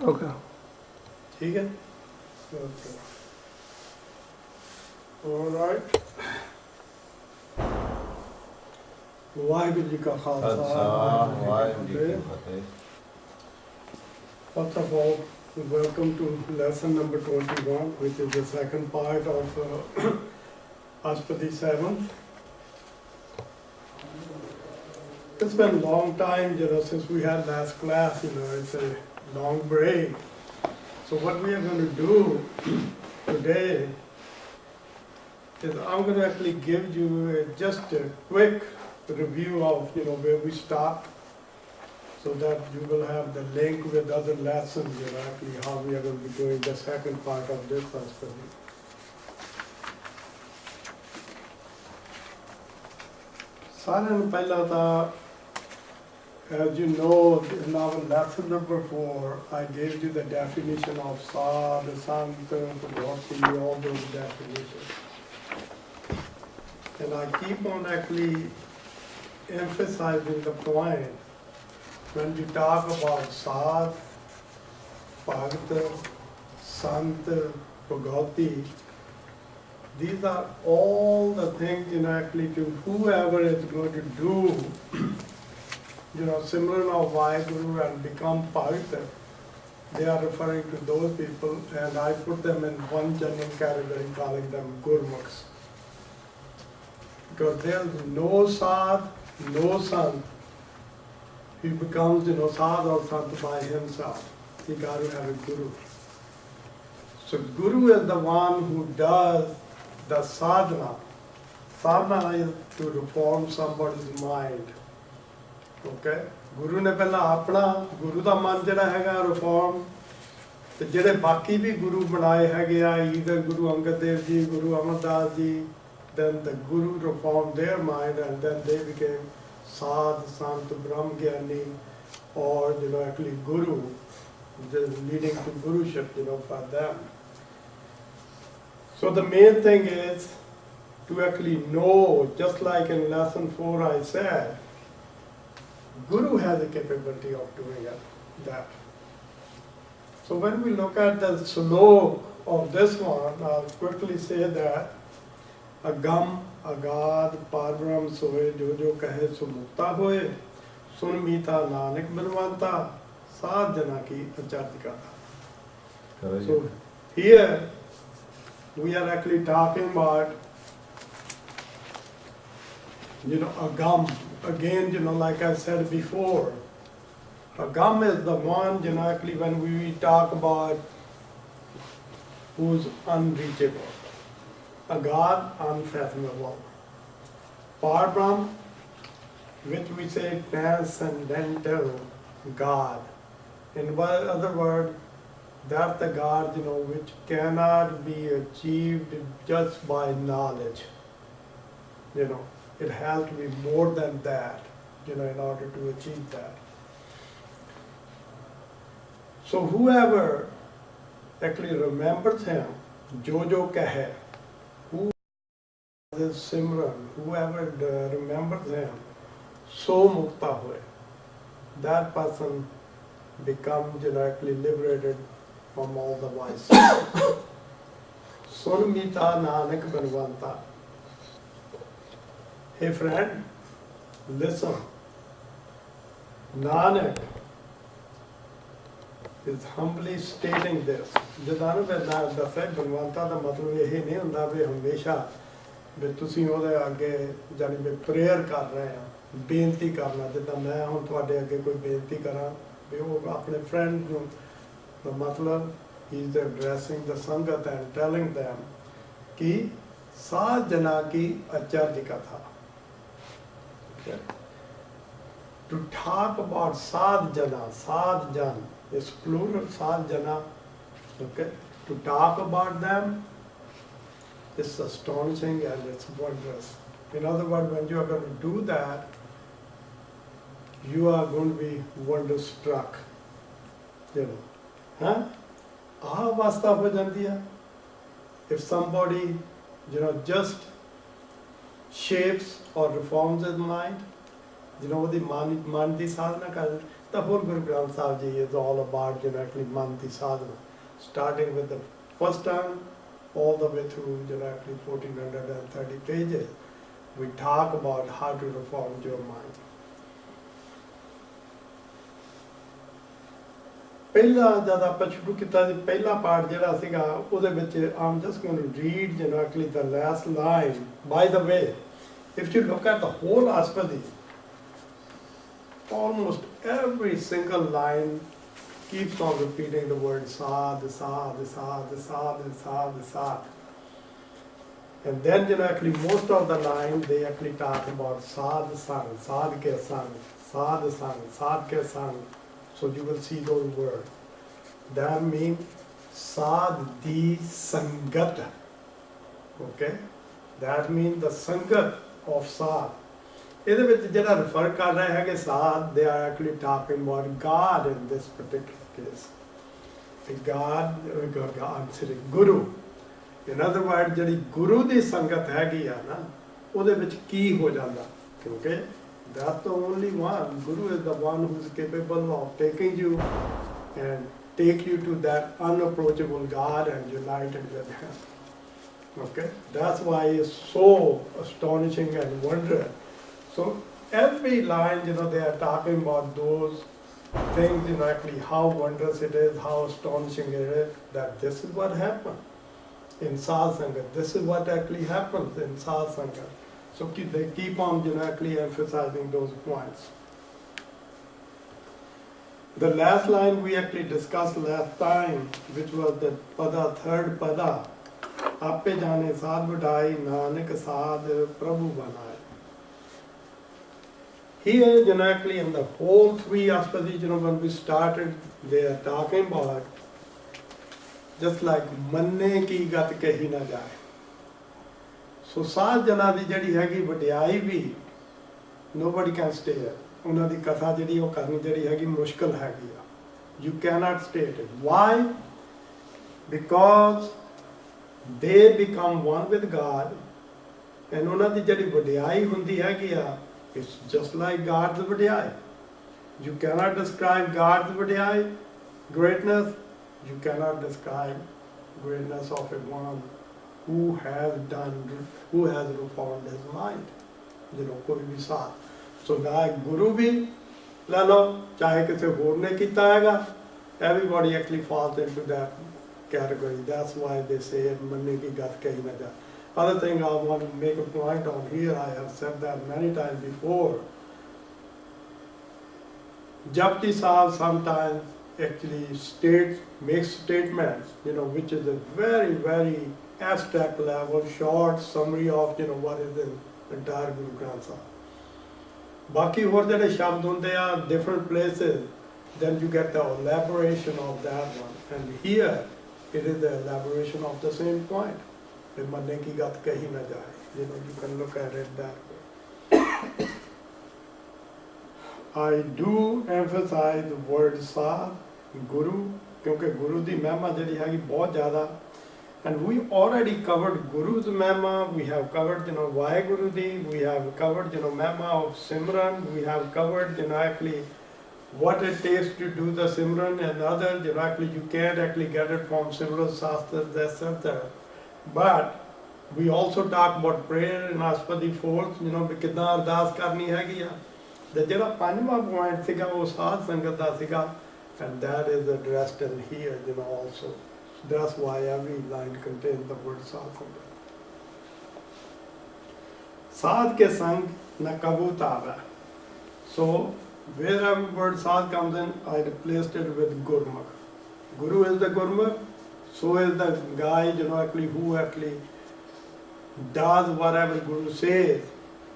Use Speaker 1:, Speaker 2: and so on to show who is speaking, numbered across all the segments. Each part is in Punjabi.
Speaker 1: Okay.
Speaker 2: ठीक है? Okay. All right. Waheguru ji का खालसा वाहिगुरू जी की फतेह. First of all, welcome to lesson number 21, which is the second part of Ashpati 7th. It's been a long time, since we had last class, it's a long break. So what we are going to do today is I'm going to actually give you just a quick review of, where we stopped, so that you will have the link with other lessons, actually how we are going to be doing the second part of this Ashpati. सारे ਨੂੰ ਪਹਿਲਾਂ ਤਾਂ as you know, in our lesson number 4, I gave you the definition of Sad, Sant, Bhakti, all those definitions. And I keep on actually emphasizing the point, when you talk about Sad, Bhakt, Sant, Bhagati, these are all the things, actually to whoever is going to do Simran of Vaheguru and become Pavitra, they are referring to those people, and I put them in one general category, calling them Gurmukhs. Because there is no Sad, no Sant. He becomes, Sad or Sant by himself. He got to have a Guru. So Guru is the one who does the sadhana. Sadhana is to reform somebody's mind. Okay? ਗੁਰੂ ਨੇ ਪਹਿਲਾਂ ਆਪਣਾ ਗੁਰੂ ਦਾ ਮਨ ਜਿਹੜਾ ਹੈਗਾ ਰਿਫਾਰਮ, ਤੇ ਜਿਹੜੇ ਬਾਕੀ ਵੀ ਗੁਰੂ ਬਣਾਏ ਹੈਗੇ ਆ, either Guru Angad Dev ji, Guru Amardas ji, then the guru reformed their mind and then they became Sadh, Sant, Brahm Gyani, or actually Guru, leading to Guruship, for them. So the main thing is to actually know, just like in lesson 4 I said, Guru has the capability of doing that. So when we look at the slok of this one, I'll quickly say that Agam, Agad, Parbrahm soe, jo kahe sumukta hoye, sun mita nanak banwanta, saad jana ki achartika. So here we are actually talking about Agam, again, like I said before, Agam is the one, actually when we talk about who's unreachable. Agad, unfathomable. Parbrahm, which we say transcendental God. In other words, that's the God, which cannot be achieved just by knowledge. It has to be more than that, in order to achieve that. So whoever actually remembers him, jo kahe, who is Simran, whoever remembers him, so mukta hoye, that person becomes actually liberated from all the vices. Sun mita nanak banwanta. Hey friend, listen. Nanak is humbly stating this. ਜਦੋਂ ਮੈਂ ਦੱਸਿਆ ਬਨਵੰਤਾ ਦਾ ਮਤਲਬ ਇਹ ਨਹੀਂ ਹੁੰਦਾ ਵੀ ਹਮੇਸ਼ਾ ਵੀ ਤੁਸੀਂ ਉਹਦੇ ਅੱਗੇ ਜਾਨੀ ਵੀ ਪ੍ਰੇਅਰ ਕਰ ਰਹੇ ਆ, ਬੇਨਤੀ ਕਰਨਾ, ਜਿੱਦਾਂ ਮੈਂ ਹੁਣ ਤੁਹਾਡੇ ਅੱਗੇ ਕੋਈ ਬੇਨਤੀ ਕਰਾਂ ਵੀ ਉਹ ਆਪਣੇ ਫਰੈਂਡ ਨੂੰ, ਦਾ ਮਤਲਬ he is addressing the sangat and telling them कि सात जना की आचार्य कथा. To talk about sadhana, sadhan is plural, sadhana. Okay, to talk about them is astonishing and it's wondrous. In other words, when you are going to do that, you are going to be wonderstruck. Huh? Ah, vasta ho jandi hai. If somebody, just shapes or reforms his mind, ਜਦੋਂ ਉਹਦੀ ਮਨ ਦੀ ਸਾਧਨਾ ਕਰ ਤਾਂ ਹੋਰ Guru Granth Sahib ji is all about actually ਮਨ ਦੀ ਸਾਧਨਾ, starting with the first time all the way through actually 1430 pages. We talk about how to reform your mind. ਪਹਿਲਾ ਜਦ ਆਪਾਂ ਸ਼ੁਰੂ ਕੀਤਾ ਸੀ ਪਹਿਲਾ ਪਾਠ ਜਿਹੜਾ ਸੀਗਾ ਉਹਦੇ ਵਿੱਚ I'm just going to read actually the last line. By the way, if you look at the whole Aspadi, almost every single line keeps on repeating the word sad, sad, sad, sad, sad, sad. And then actually most of the line they actually talk about sad sang, sad ke sang, sad sang, sad ke sang. So you will see those words. That means sad di sangat. Okay? That means the sangat of sad. ਇਹਦੇ ਵਿੱਚ ਜਿਹੜਾ refer ਕਰ ਰਹੇ ਹੈਗੇ ਸਾਧ, they are actually talking about God in this particular case. God, Guru. In other words, ਜਿਹੜੀ ਗੁਰੂ ਦੀ ਸੰਗਤ ਹੈਗੀ ਆ ਨਾ ਉਹਦੇ ਵਿੱਚ ਕੀ ਹੋ ਜਾਂਦਾ, ਕਿਉਂਕਿ that's the only one. Guru is the one who is capable of taking you and take you to that unapproachable God and united with Him. Okay? That's why it's so astonishing and wondrous. So every line, they are talking about those things, actually how wondrous it is, how astonishing it is, that this is what happened in Satsanga. This is what actually happens in Satsanga. So they keep on actually emphasizing those points. The last line we actually discussed last time, which was the pada, third pada. Ape jane saad vadai, nanak saad prabhu banai. Here, actually in the whole three aspadi, when we started, they are talking about just like manne ki gat kahi na jaye. So ਸਾਧ ਜਨਾਂ ਦੀ ਜਿਹੜੀ ਹੈਗੀ ਵਡਿਆਈ ਵੀ nobody can stay it. ਉਹਨਾਂ ਦੀ ਕਥਾ ਜਿਹੜੀ ਉਹ ਕਰਨੀ ਜਿਹੜੀ ਹੈਗੀ ਮੁਸ਼ਕਲ ਹੈਗੀ ਆ. You cannot state it. Why? Because they become one with God, and ਉਹਨਾਂ ਦੀ ਜਿਹੜੀ ਵਡਿਆਈ ਹੁੰਦੀ ਹੈਗੀ ਆ, it's just like God's ਵਡਿਆਈ. You cannot describe God's ਵਡਿਆਈ, greatness. You cannot describe greatness of a one who has reformed his mind. कोई भी साथ. So ना गुरु भी ले लो, चाहे किसी और ने किया हैगा, everybody actually falls into that category. That's why they say मन्ने की गत कही ना जा. Other thing I want to make a point on here, I have said that many times before. Japji Sahib sometimes actually makes statements, which is a very, very abstract level, short summary of what is the entire Guru Granth Sahib. Baki ਹੋਰ ਜਿਹੜੇ ਸ਼ਬਦ ਹੁੰਦੇ ਆ different places, then you get the elaboration of that one. And here it is the elaboration of the same point. कि मरने की बात कही ना जाए. You can look at it that way. I do emphasize the word Sadh, Guru, क्योंकि गुरु ਦੀ ਮਹਿਮਾ ਜਿਹੜੀ ਹੈਗੀ ਬਹੁਤ ਜ਼ਿਆਦਾ. And we already covered Guru's Mehma, we have covered, Vaheguru Di, we have covered, Mehma of Simran, we have covered, actually what it takes to do the Simran and others, actually you can't actually get it from Simran Shastras, etc. But we also talk about prayer in Aspadi 4th, ਕਿ ਕਿੱਦਾਂ ਅਰਦਾਸ ਕਰਨੀ ਹੈਗੀ ਆ. ਤੇ ਜਿਹੜਾ ਪੰਜਵਾਂ point ਸੀਗਾ ਉਹ ਸਾਧ ਸੰਗਤ ਦਾ ਸੀਗਾ, and that is addressed in here, also. That's why every line contains the word Sadh. Sadh ke sang na kabut aava. So wherever word Sadh comes in, I replaced it with Gurmukh. Guru is the Gurmukh, so is the guy, who actually does whatever Guru says.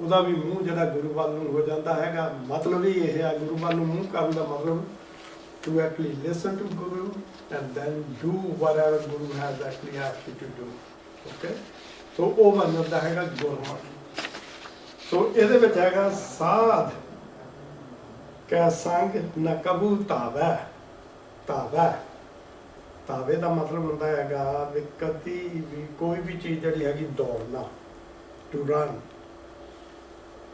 Speaker 2: ਉਹਦਾ ਵੀ ਮੂੰਹ ਜਿਹੜਾ ਗੁਰੂ ਵੱਲ ਨੂੰ ਹੋ ਜਾਂਦਾ ਹੈਗਾ. ਮਤਲਬ ਹੀ ਇਹ ਹੈ, ਗੁਰੂ ਵੱਲ ਨੂੰ ਮੂੰਹ ਕਰਨ ਦਾ ਮਤਲਬ to actually listen to Guru and then do whatever Guru has actually asked you to do. Okay? So ਉਹ ਬਣ ਜਾਂਦਾ ਹੈਗਾ ਗੁਰਮੁਖ. So ਇਹਦੇ ਵਿੱਚ ਹੈਗਾ ਸਾਧ ਕੈ ਸੰਗ ਨ ਕਬੂ ਤਾਵੈ. ਤਾਵੇ ਦਾ ਮਤਲਬ ਹੁੰਦਾ ਹੈਗਾ ਵੀ ਕਦੀ ਵੀ ਕੋਈ ਵੀ ਚੀਜ਼ ਜਿਹੜੀ ਹੈਗੀ ਦੌੜਨਾ, to run.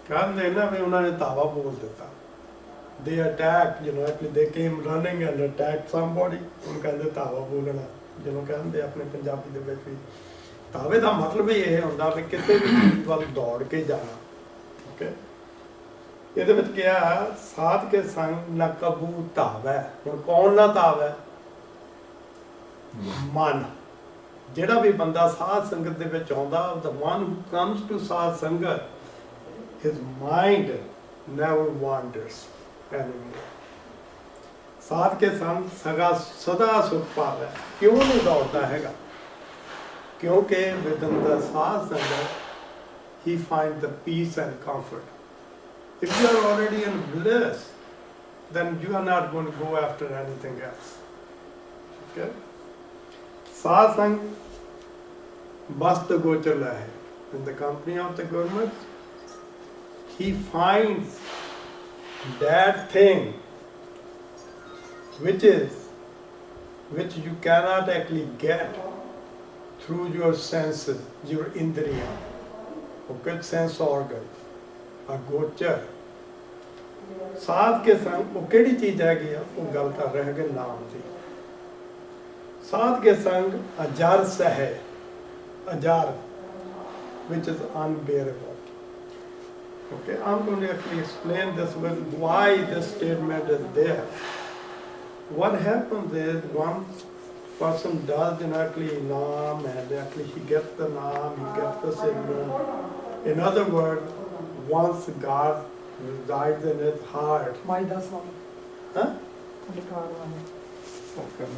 Speaker 2: ਕਹਿੰਦੇ ਨਾ ਵੀ ਉਹਨਾਂ ਨੇ ਧਾਵਾ ਬੋਲ ਦਿੱਤਾ। They attacked, actually they came running and attacked somebody, ਉਹਨੂੰ ਕਹਿੰਦੇ ਧਾਵਾ ਬੋਲਣਾ, ਜਿਹਨੂੰ ਕਹਿੰਦੇ ਆਪਣੇ ਪੰਜਾਬੀ ਦੇ ਵਿੱਚ ਵੀ। ਧਾਵੇ ਦਾ ਮਤਲਬ ਹੀ ਇਹ ਹੁੰਦਾ ਵੀ ਕਿਸੇ ਵੀ ਚੀਜ਼ ਵੱਲ ਦੌੜ ਕੇ ਜਾਣਾ। ਓਕੇ, ਇਹਦੇ ਵਿੱਚ ਕਿਹਾ ਸਾਧ ਕੇ ਸੰਗ ਨਾ ਕਬੂ ਧਾਵੈ। ਹੁਣ ਕੌਣ ਨਾ ਧਾਵੈ? ਮਨ। ਜਿਹੜਾ ਵੀ ਬੰਦਾ ਸਾਧ ਸੰਗਤ ਦੇ ਵਿੱਚ ਆਉਂਦਾ, the one who comes to ਸਾਧ ਸੰਗਤ, his mind never wanders anymore। ਸਾਧ ਕੇ ਸੰਗ ਸਦਾ ਸੁਖ ਪਾਵੈ। ਕਿਉਂ ਨਹੀਂ ਦੌੜਦਾ ਹੈਗਾ? ਕਿਉਂਕਿ within the ਸਾਧ ਸੰਗਤ he finds the peace and comfort। If you are already in bliss, then you are not going to go after anything else। Okay? ਸਾਧ ਸੰਗ ਬਸਤ ਗੋਚਰ ਹੈ। In the company of the government, he finds that thing which you cannot actually get through your senses, your indriya, okay, sense organ, a gochar। ਸਾਧ ਕੇ ਸੰਗ ਉਹ ਕਿਹੜੀ ਚੀਜ਼ ਹੈਗੀ ਆ? ਉਹ ਗੱਲ ਕਰ ਰਹੇ ਹੈਗੇ ਨਾਮ ਦੀ। ਸਾਧ ਕੇ ਸੰਗ ਅਜਰ ਸਹਿ, ਅਜਰ, which is unbearable। Okay, I'm going to actually explain this with why this statement is there। What happens is one person does actually naam, and actually he gets the naam, he gets the signal। In other words, once God resides in his heart।
Speaker 1: My das one.
Speaker 2: Huh? Okay.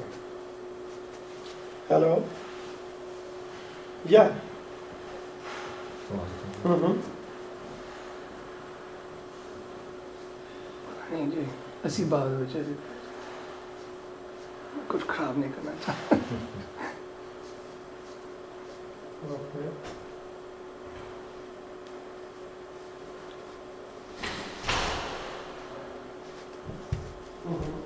Speaker 2: Hello? Yeah. Mm-hmm.
Speaker 1: नहीं जी, ऐसी बात हो जाए, कुछ खराब नहीं करना चाहता।
Speaker 2: Okay. Mm-hmm.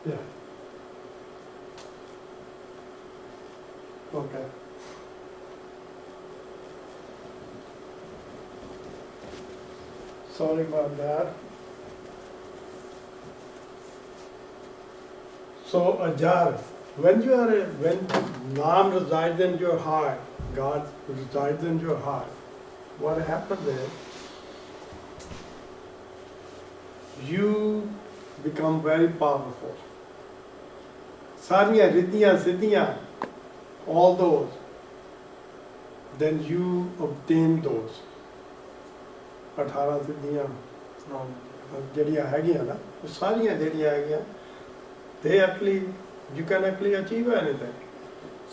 Speaker 2: Yeah. Okay. Sorry about that. So ajar, when Naam resides in your heart, God resides in your heart, what happens is you become very powerful। Sariya Riddhiya Siddhiya, all those, then you obtain those। 18 ਸਿੱਧੀਆਂ ਜਿਹੜੀਆਂ ਹੈਗੀਆਂ ਨਾ, ਉਹ ਸਾਰੀਆਂ ਜਿਹੜੀਆਂ ਹੈਗੀਆਂ, they actually, you can actually achieve anything।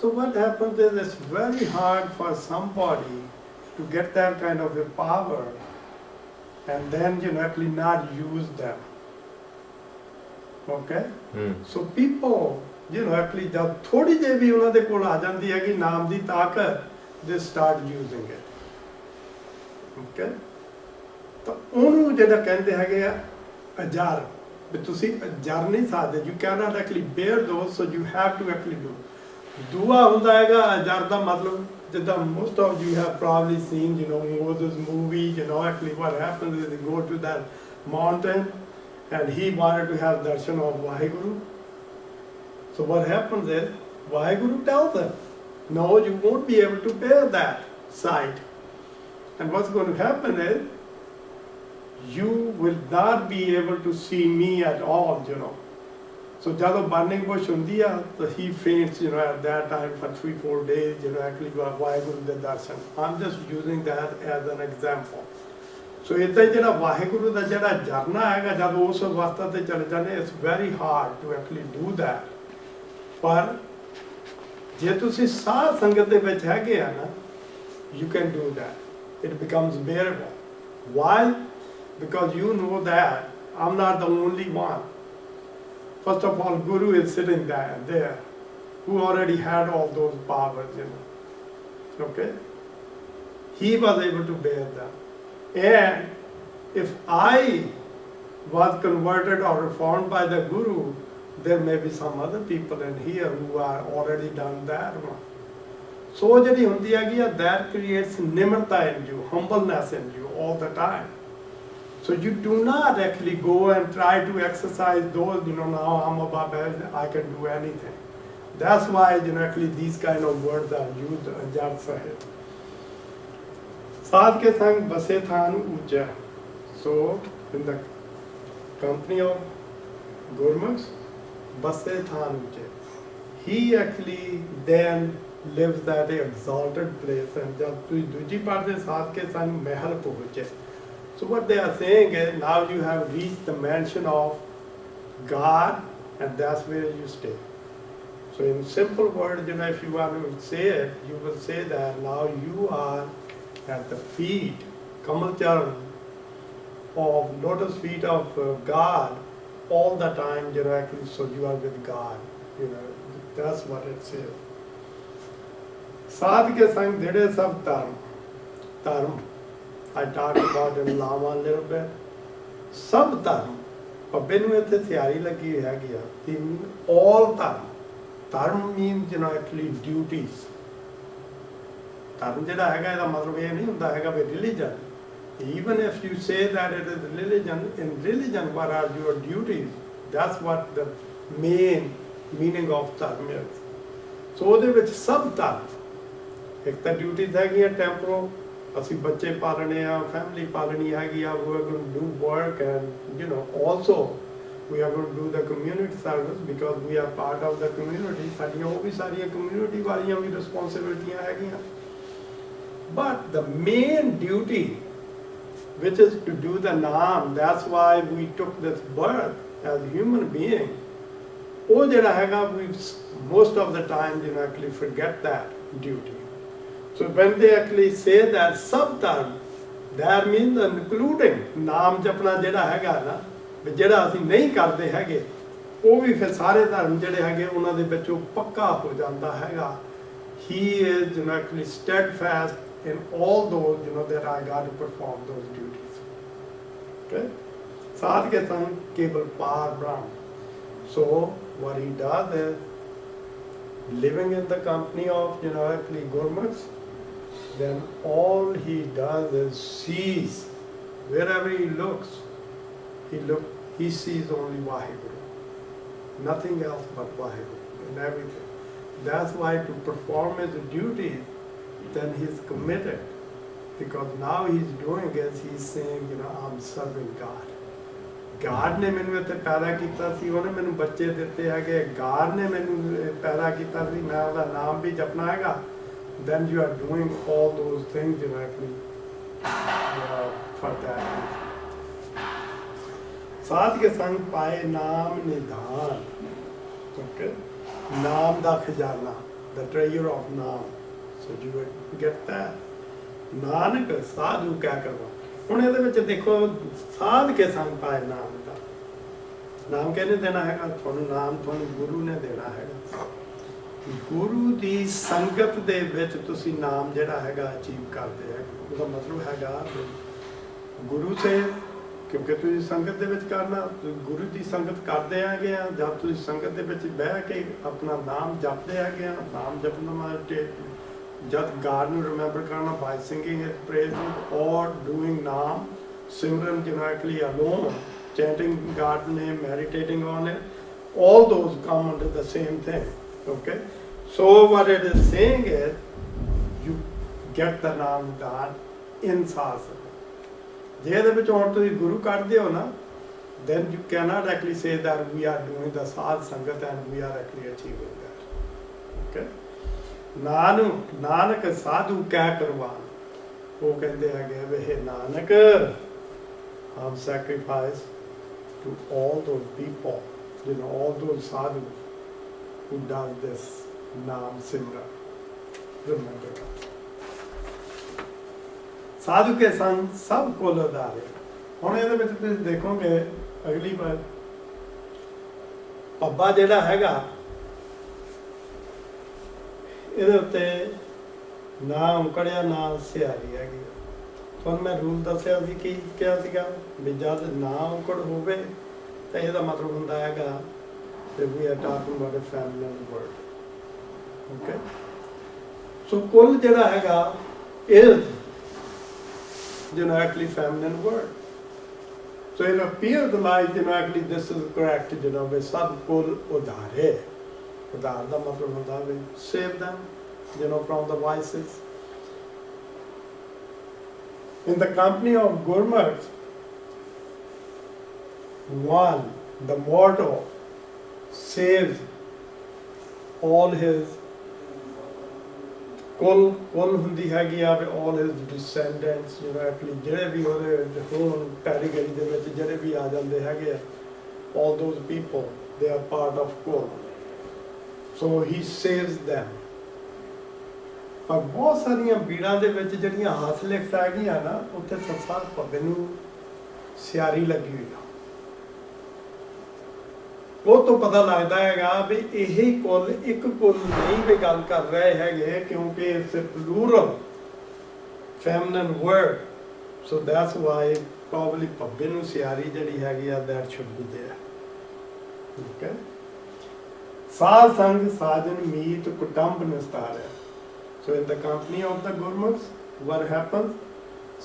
Speaker 2: So what happens is it's very hard for somebody to get that kind of a power and then actually not use them। Okay? So people, actually जब थोड़ी देर भी उन्हों दे कोल आ जाती है कि नाम दी ताकत, they start using it। Okay? तो ਉਹਨੂੰ ਜਿਹੜਾ ਕਹਿੰਦੇ ਹੈਗੇ ਆ ਅਜਰ, ਵੀ ਤੁਸੀਂ ਅਜਰ ਨਹੀਂ ਸਕਦੇ, you cannot actually bear those, so you have to actually do। ਦੂਆ ਹੁੰਦਾ ਹੈਗਾ ਅਜਰ ਦਾ ਮਤਲਬ, ਜਿੱਦਾਂ most of you have probably seen, Moses movie, actually what happens is they go to that mountain and he wanted to have darshan of Vaheguru। So what happens is, Vaheguru tells him, no, you won't be able to bear that sight। And what's going to happen is, you will not be able to see me at all। So ਜਦੋਂ burning bush ਹੁੰਦੀ ਆ, so he faints, at that time for 3-4 days, actually Vaheguru ਦੇ darshan। I'm just using that as an example। So ਇੱਦਾਂ ਹੀ ਜਿਹੜਾ ਵਾਹਿਗੁਰੂ ਦਾ ਜਿਹੜਾ ਜਰਨਾ ਹੈਗਾ, ਜਦ ਉਸ ਅਵਸਥਾ ਤੇ ਚਲੇ ਜਾਂਦੇ, it's very hard to actually do that। ਪਰ ਜੇ ਤੁਸੀਂ ਸਾਧ ਸੰਗਤ ਦੇ ਵਿੱਚ ਹੈਗੇ ਆ ਨਾ, you can do that। It becomes bearable। Why? Because you know that I'm not the only one। First of all, Guru is sitting there, who already had all those powers, okay? He was able to bear them. And if I was converted or reformed by the Guru, there may be some other people in here who are already done that one. So ਜਿਹੜੀ ਹੁੰਦੀ ਹੈਗੀ ਆ, that creates nimrta in you, humbleness in you all the time. So you do not actually go and try to exercise those, now I'm above it, I can do anything. That's why, actually these kind of words are used in Jat Sahib. Sadh ke sang base than ucha. So in the company of Gurmukhs, base than ucha. He actually then lives at an exalted place, and jab tu duji part de sadh ke sang mahal pahunche. So what they are saying is, now you have reached the mansion of God, and that's where you stay. So in simple words, if you want to say it, you will say that now you are at the feet, Kamal Charan, of lotus feet of God all the time directly. So you are with God. That's what it says. Sadh ke sang dhide sab dharm. I talked about in Lama a little bit. Sab dharm. Babbe nu ਇੱਥੇ ਤਿਆਰੀ ਲੱਗੀ ਹੈਗੀ ਆ ਕਿ all dharm. Dharm means actually duties. Dharm ਜਿਹੜਾ ਹੈਗਾ ਇਹਦਾ ਮਤਲਬ ਇਹ ਨਹੀਂ ਹੁੰਦਾ ਹੈਗਾ ਵੀ religion. Even if you say that it is religion, in religion what are your duties? That's what the main meaning of dharm is. So ਉਹਦੇ ਵਿੱਚ ਸਭ dharm. ਇੱਕ ਤਾਂ duties ਹੈਗੀਆਂ temporal, ਅਸੀਂ ਬੱਚੇ ਪਾਲਣੇ ਆ, family ਪਾਲਣੀ ਹੈਗੀ ਆ, we are going to do work, and also we are going to do the community service because we are part of the community. ਸਾਡੀਆਂ ਉਹ ਵੀ ਸਾਰੀਆਂ community ਵਾਲੀਆਂ ਵੀ responsibilities ਹੈਗੀਆਂ. But the main duty, which is to do the naam, that's why we took this birth as human being. ਉਹ ਜਿਹੜਾ ਹੈਗਾ, we most of the time actually forget that duty. So when they actually say that sab dharm, that means including ਨਾਮ ਜਪਣਾ ਜਿਹੜਾ ਹੈਗਾ ਨਾ, ਜਿਹੜਾ ਅਸੀਂ ਨਹੀਂ ਕਰਦੇ ਹੈਗੇ, ਉਹ ਵੀ ਫਿਰ ਸਾਰੇ ਧਰਮ ਜਿਹੜੇ ਹੈਗੇ ਉਹਨਾਂ ਦੇ ਵਿੱਚ ਉਹ ਪੱਕਾ ਹੋ ਜਾਂਦਾ ਹੈਗਾ. He is actually steadfast in all those that I got to perform those duties. Okay? Sadh ke sang keval par brahm. So what he does is, living in the company of actually Gurmukhs, then all he does is sees, wherever he looks, he sees only Vaheguru, nothing else but Vaheguru in everything. That's why to perform his duty, then he's committed, because now he's doing is he's saying, I'm serving God. God ਨੇ ਮੈਨੂੰ ਇੱਥੇ ਪੈਦਾ ਕੀਤਾ ਸੀ, ਉਹਨੇ ਮੈਨੂੰ ਬੱਚੇ ਦਿੱਤੇ ਹੈਗੇ, God ਨੇ ਮੈਨੂੰ ਪੈਦਾ ਕੀਤਾ ਸੀ, ਮੈਂ ਉਹਦਾ ਨਾਮ ਵੀ ਜਪਣਾ ਹੈਗਾ. Then you are doing all those things directly for that. Sadh ke sang paaye naam nidhan. Okay? Naam da khazana, the treasure of naam. So you will get that. Nanak sadhu kya karwa. ਹੁਣ ਇਹਦੇ ਵਿੱਚ ਦੇਖੋ, ਸਾਧ ਕੇ ਸੰਗ ਪਾਏ ਨਾਮ ਦਾ, ਨਾਮ ਕਿਹਨੇ ਦੇਣਾ ਹੈਗਾ ਤੁਹਾਨੂੰ? ਨਾਮ ਤੁਹਾਨੂੰ ਗੁਰੂ ਨੇ ਦੇਣਾ ਹੈਗਾ. ਗੁਰੂ ਦੀ ਸੰਗਤ ਦੇ ਵਿੱਚ ਤੁਸੀਂ ਨਾਮ ਜਿਹੜਾ ਹੈਗਾ ਅਚੀਵ ਕਰਦੇ ਹੈਗੇ. ਉਹਦਾ ਮਤਲਬ ਹੈਗਾ ਗੁਰੂ ਸੇ, ਕਿਉਂਕਿ ਤੁਸੀਂ ਸੰਗਤ ਦੇ ਵਿੱਚ ਕਰਨਾ, ਗੁਰੂ ਦੀ ਸੰਗਤ ਕਰਦੇ ਹੈਗੇ ਆ, ਜਦ ਤੁਸੀਂ ਸੰਗਤ ਦੇ ਵਿੱਚ ਬਹਿ ਕੇ ਆਪਣਾ ਨਾਮ ਜਪਦੇ ਹੈਗੇ ਆ, ਨਾਮ ਜਪਣਾ ਮਾਤੇ ਜਦ God ਨੂੰ remember ਕਰਨਾ by singing His praises or doing naam, Simran actually alone, chanting God's name, meditating on it, all those come under the same thing. Okay? So what it is saying is, you get the naam done in sadhana. ਜੇ ਇਹਦੇ ਵਿੱਚ ਹੁਣ ਤੁਸੀਂ ਗੁਰੂ ਕਰਦੇ ਹੋ ਨਾ, then you cannot actually say that we are doing the sadh sangat and we are actually achieving that. Okay? Nanak ਸਾਧੂ ਕਹਿ ਕਰਵਾਨ. ਉਹ ਕਹਿੰਦੇ ਹੈਗੇ ਵੇ Nanak, I'm sacrifice to all those people, all those sadhu who does this naam simran. Remember that. ਸਾਧੂ ਕੇ ਸੰਗ ਸਭ ਕੋਲ ਉਦਾਰੇ. ਹੁਣ ਇਹਦੇ ਵਿੱਚ ਤੁਸੀਂ ਦੇਖੋਗੇ ਅਗਲੀ ਵਾਰ ਪੱਬਾ ਜਿਹੜਾ ਹੈਗਾ ਇਹਦੇ ਉੱਤੇ ਨਾ ਔਂਕੜਿਆ ਨਾ ਸਿਆਰੀ ਹੈਗੀ। ਤੁਹਾਨੂੰ ਮੈਂ ਰੂਲ ਦੱਸਿਆ ਸੀ ਕੀ ਕਿਹਾ ਸੀਗਾ ਵੀ ਜਦ ਨਾ ਔਂਕੜ ਹੋਵੇ ਤਾਂ ਇਹਦਾ ਮਤਲਬ ਹੁੰਦਾ ਹੈਗਾ ਕਿ we are talking about a feminine word. Okay, so ਕੁੱਲ ਜਿਹੜਾ ਹੈਗਾ is generically feminine word. So it appears like generically this is correct, ਵੀ ਸਭ ਕੁੱਲ ਉਧਾਰ ਹੈ। ਉਧਾਰ ਦਾ ਮਤਲਬ ਹੁੰਦਾ ਵੀ save them, from the vices. In the company of Gurmukhs, one, the motto saves all his ਕੁੱਲ ਹੁੰਦੀ ਹੈਗੀ ਆ ਵੀ all his descendants, actually ਜਿਹੜੇ ਵੀ ਉਹਦੇ ਹੁਣ ਕੈਟੇਗਰੀ ਦੇ ਵਿੱਚ ਜਿਹੜੇ ਵੀ ਆ ਜਾਂਦੇ ਹੈਗੇ ਆ, all those people, they are part of ਕੁੱਲ, so he saves them. ਪਰ ਬਹੁਤ ਸਾਰੀਆਂ ਬੀੜਾਂ ਦੇ ਵਿੱਚ ਜਿਹੜੀਆਂ ਹੱਥ ਲਿਖਤ ਹੈਗੀਆਂ ਨਾ, ਉੱਥੇ ਸੰਸਾਰ ਭੱਬੇ ਨੂੰ ਸਿਆਰੀ ਲੱਗੀ ਹੋਈ ਆ। ਉਹ ਤੋਂ ਪਤਾ ਲੱਗਦਾ ਹੈਗਾ ਵੀ ਇਹ ਕੁੱਲ ਇੱਕ ਕੁੱਲ ਨਹੀਂ ਵੀ ਗੱਲ ਕਰ ਰਹੇ ਹੈਗੇ, ਕਿਉਂਕਿ it's a plural feminine word, so that's why probably ਭੱਬੇ ਨੂੰ ਸਿਆਰੀ ਜਿਹੜੀ ਹੈਗੀ ਆ that should be there. Okay, ਸਾਧ ਸੰਗ ਸਾਜਨ ਮੀਤ ਕੁਟੰਬ ਨਿਸਤਾਰਿਆ। So in the company of the Gurmukhs, what happens?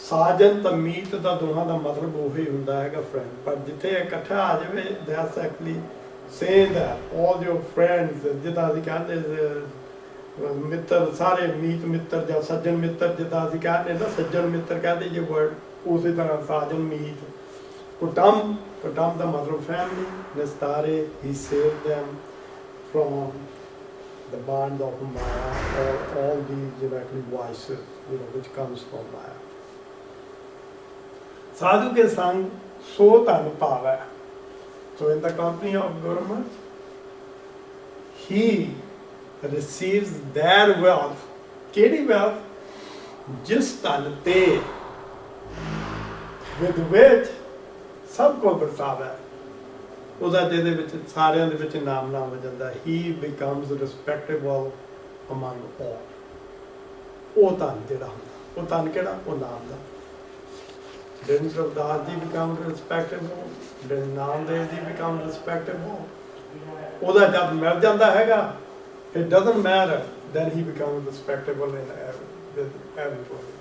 Speaker 2: ਸਾਜਨ ਤਾਂ ਮੀਤ ਦਾ ਦੋਹਾਂ ਦਾ ਮਤਲਬ ਉਹੀ ਹੁੰਦਾ ਹੈਗਾ friend, ਪਰ ਜਿੱਥੇ ਇਕੱਠਾ ਆ ਜਾਵੇ that's actually saying that all your friends, ਜਿੱਦਾਂ ਅਸੀਂ ਕਹਿੰਦੇ ਮਿੱਤਰ ਸਾਰੇ ਮੀਤ ਮਿੱਤਰ ਜਾਂ ਸੱਜਣ ਮਿੱਤਰ, ਜਿੱਦਾਂ ਅਸੀਂ ਕਹਿੰਦੇ ਨਾ ਸੱਜਣ ਮਿੱਤਰ ਕਹਿੰਦੇ ਜੇ ਵਰਡ, ਉਸੇ ਤਰ੍ਹਾਂ ਸਾਜਨ ਮੀਤ। ਕੁਟੰਬ ਦਾ ਮਤਲਬ family. ਨਿਸਤਾਰੇ, he saved them from the bond of Maya or all these directly vices, which comes from Maya. साधु के संग सो धन पावै। So in the company of Gurmukhs, he receives their wealth. केड़ी wealth? जिस धन ते with which सब को बरसावै, ਉਹਦਾ ਜਿਹਦੇ ਵਿੱਚ ਸਾਰਿਆਂ ਦੇ ਵਿੱਚ ਨਾਮ ਹੋ ਜਾਂਦਾ, he becomes respectable among all. ਉਹ ਧਨ ਜਿਹੜਾ ਹੁੰਦਾ, ਉਹ ਧਨ ਕਿਹੜਾ? ਉਹ ਨਾਮ ਦਾ। Then Sravdas ji becomes respectable, then Namdev ji becomes respectable. ਉਹਦਾ ਜਦ ਮਿਲ ਜਾਂਦਾ ਹੈਗਾ, it doesn't matter, then he becomes respectable with everybody.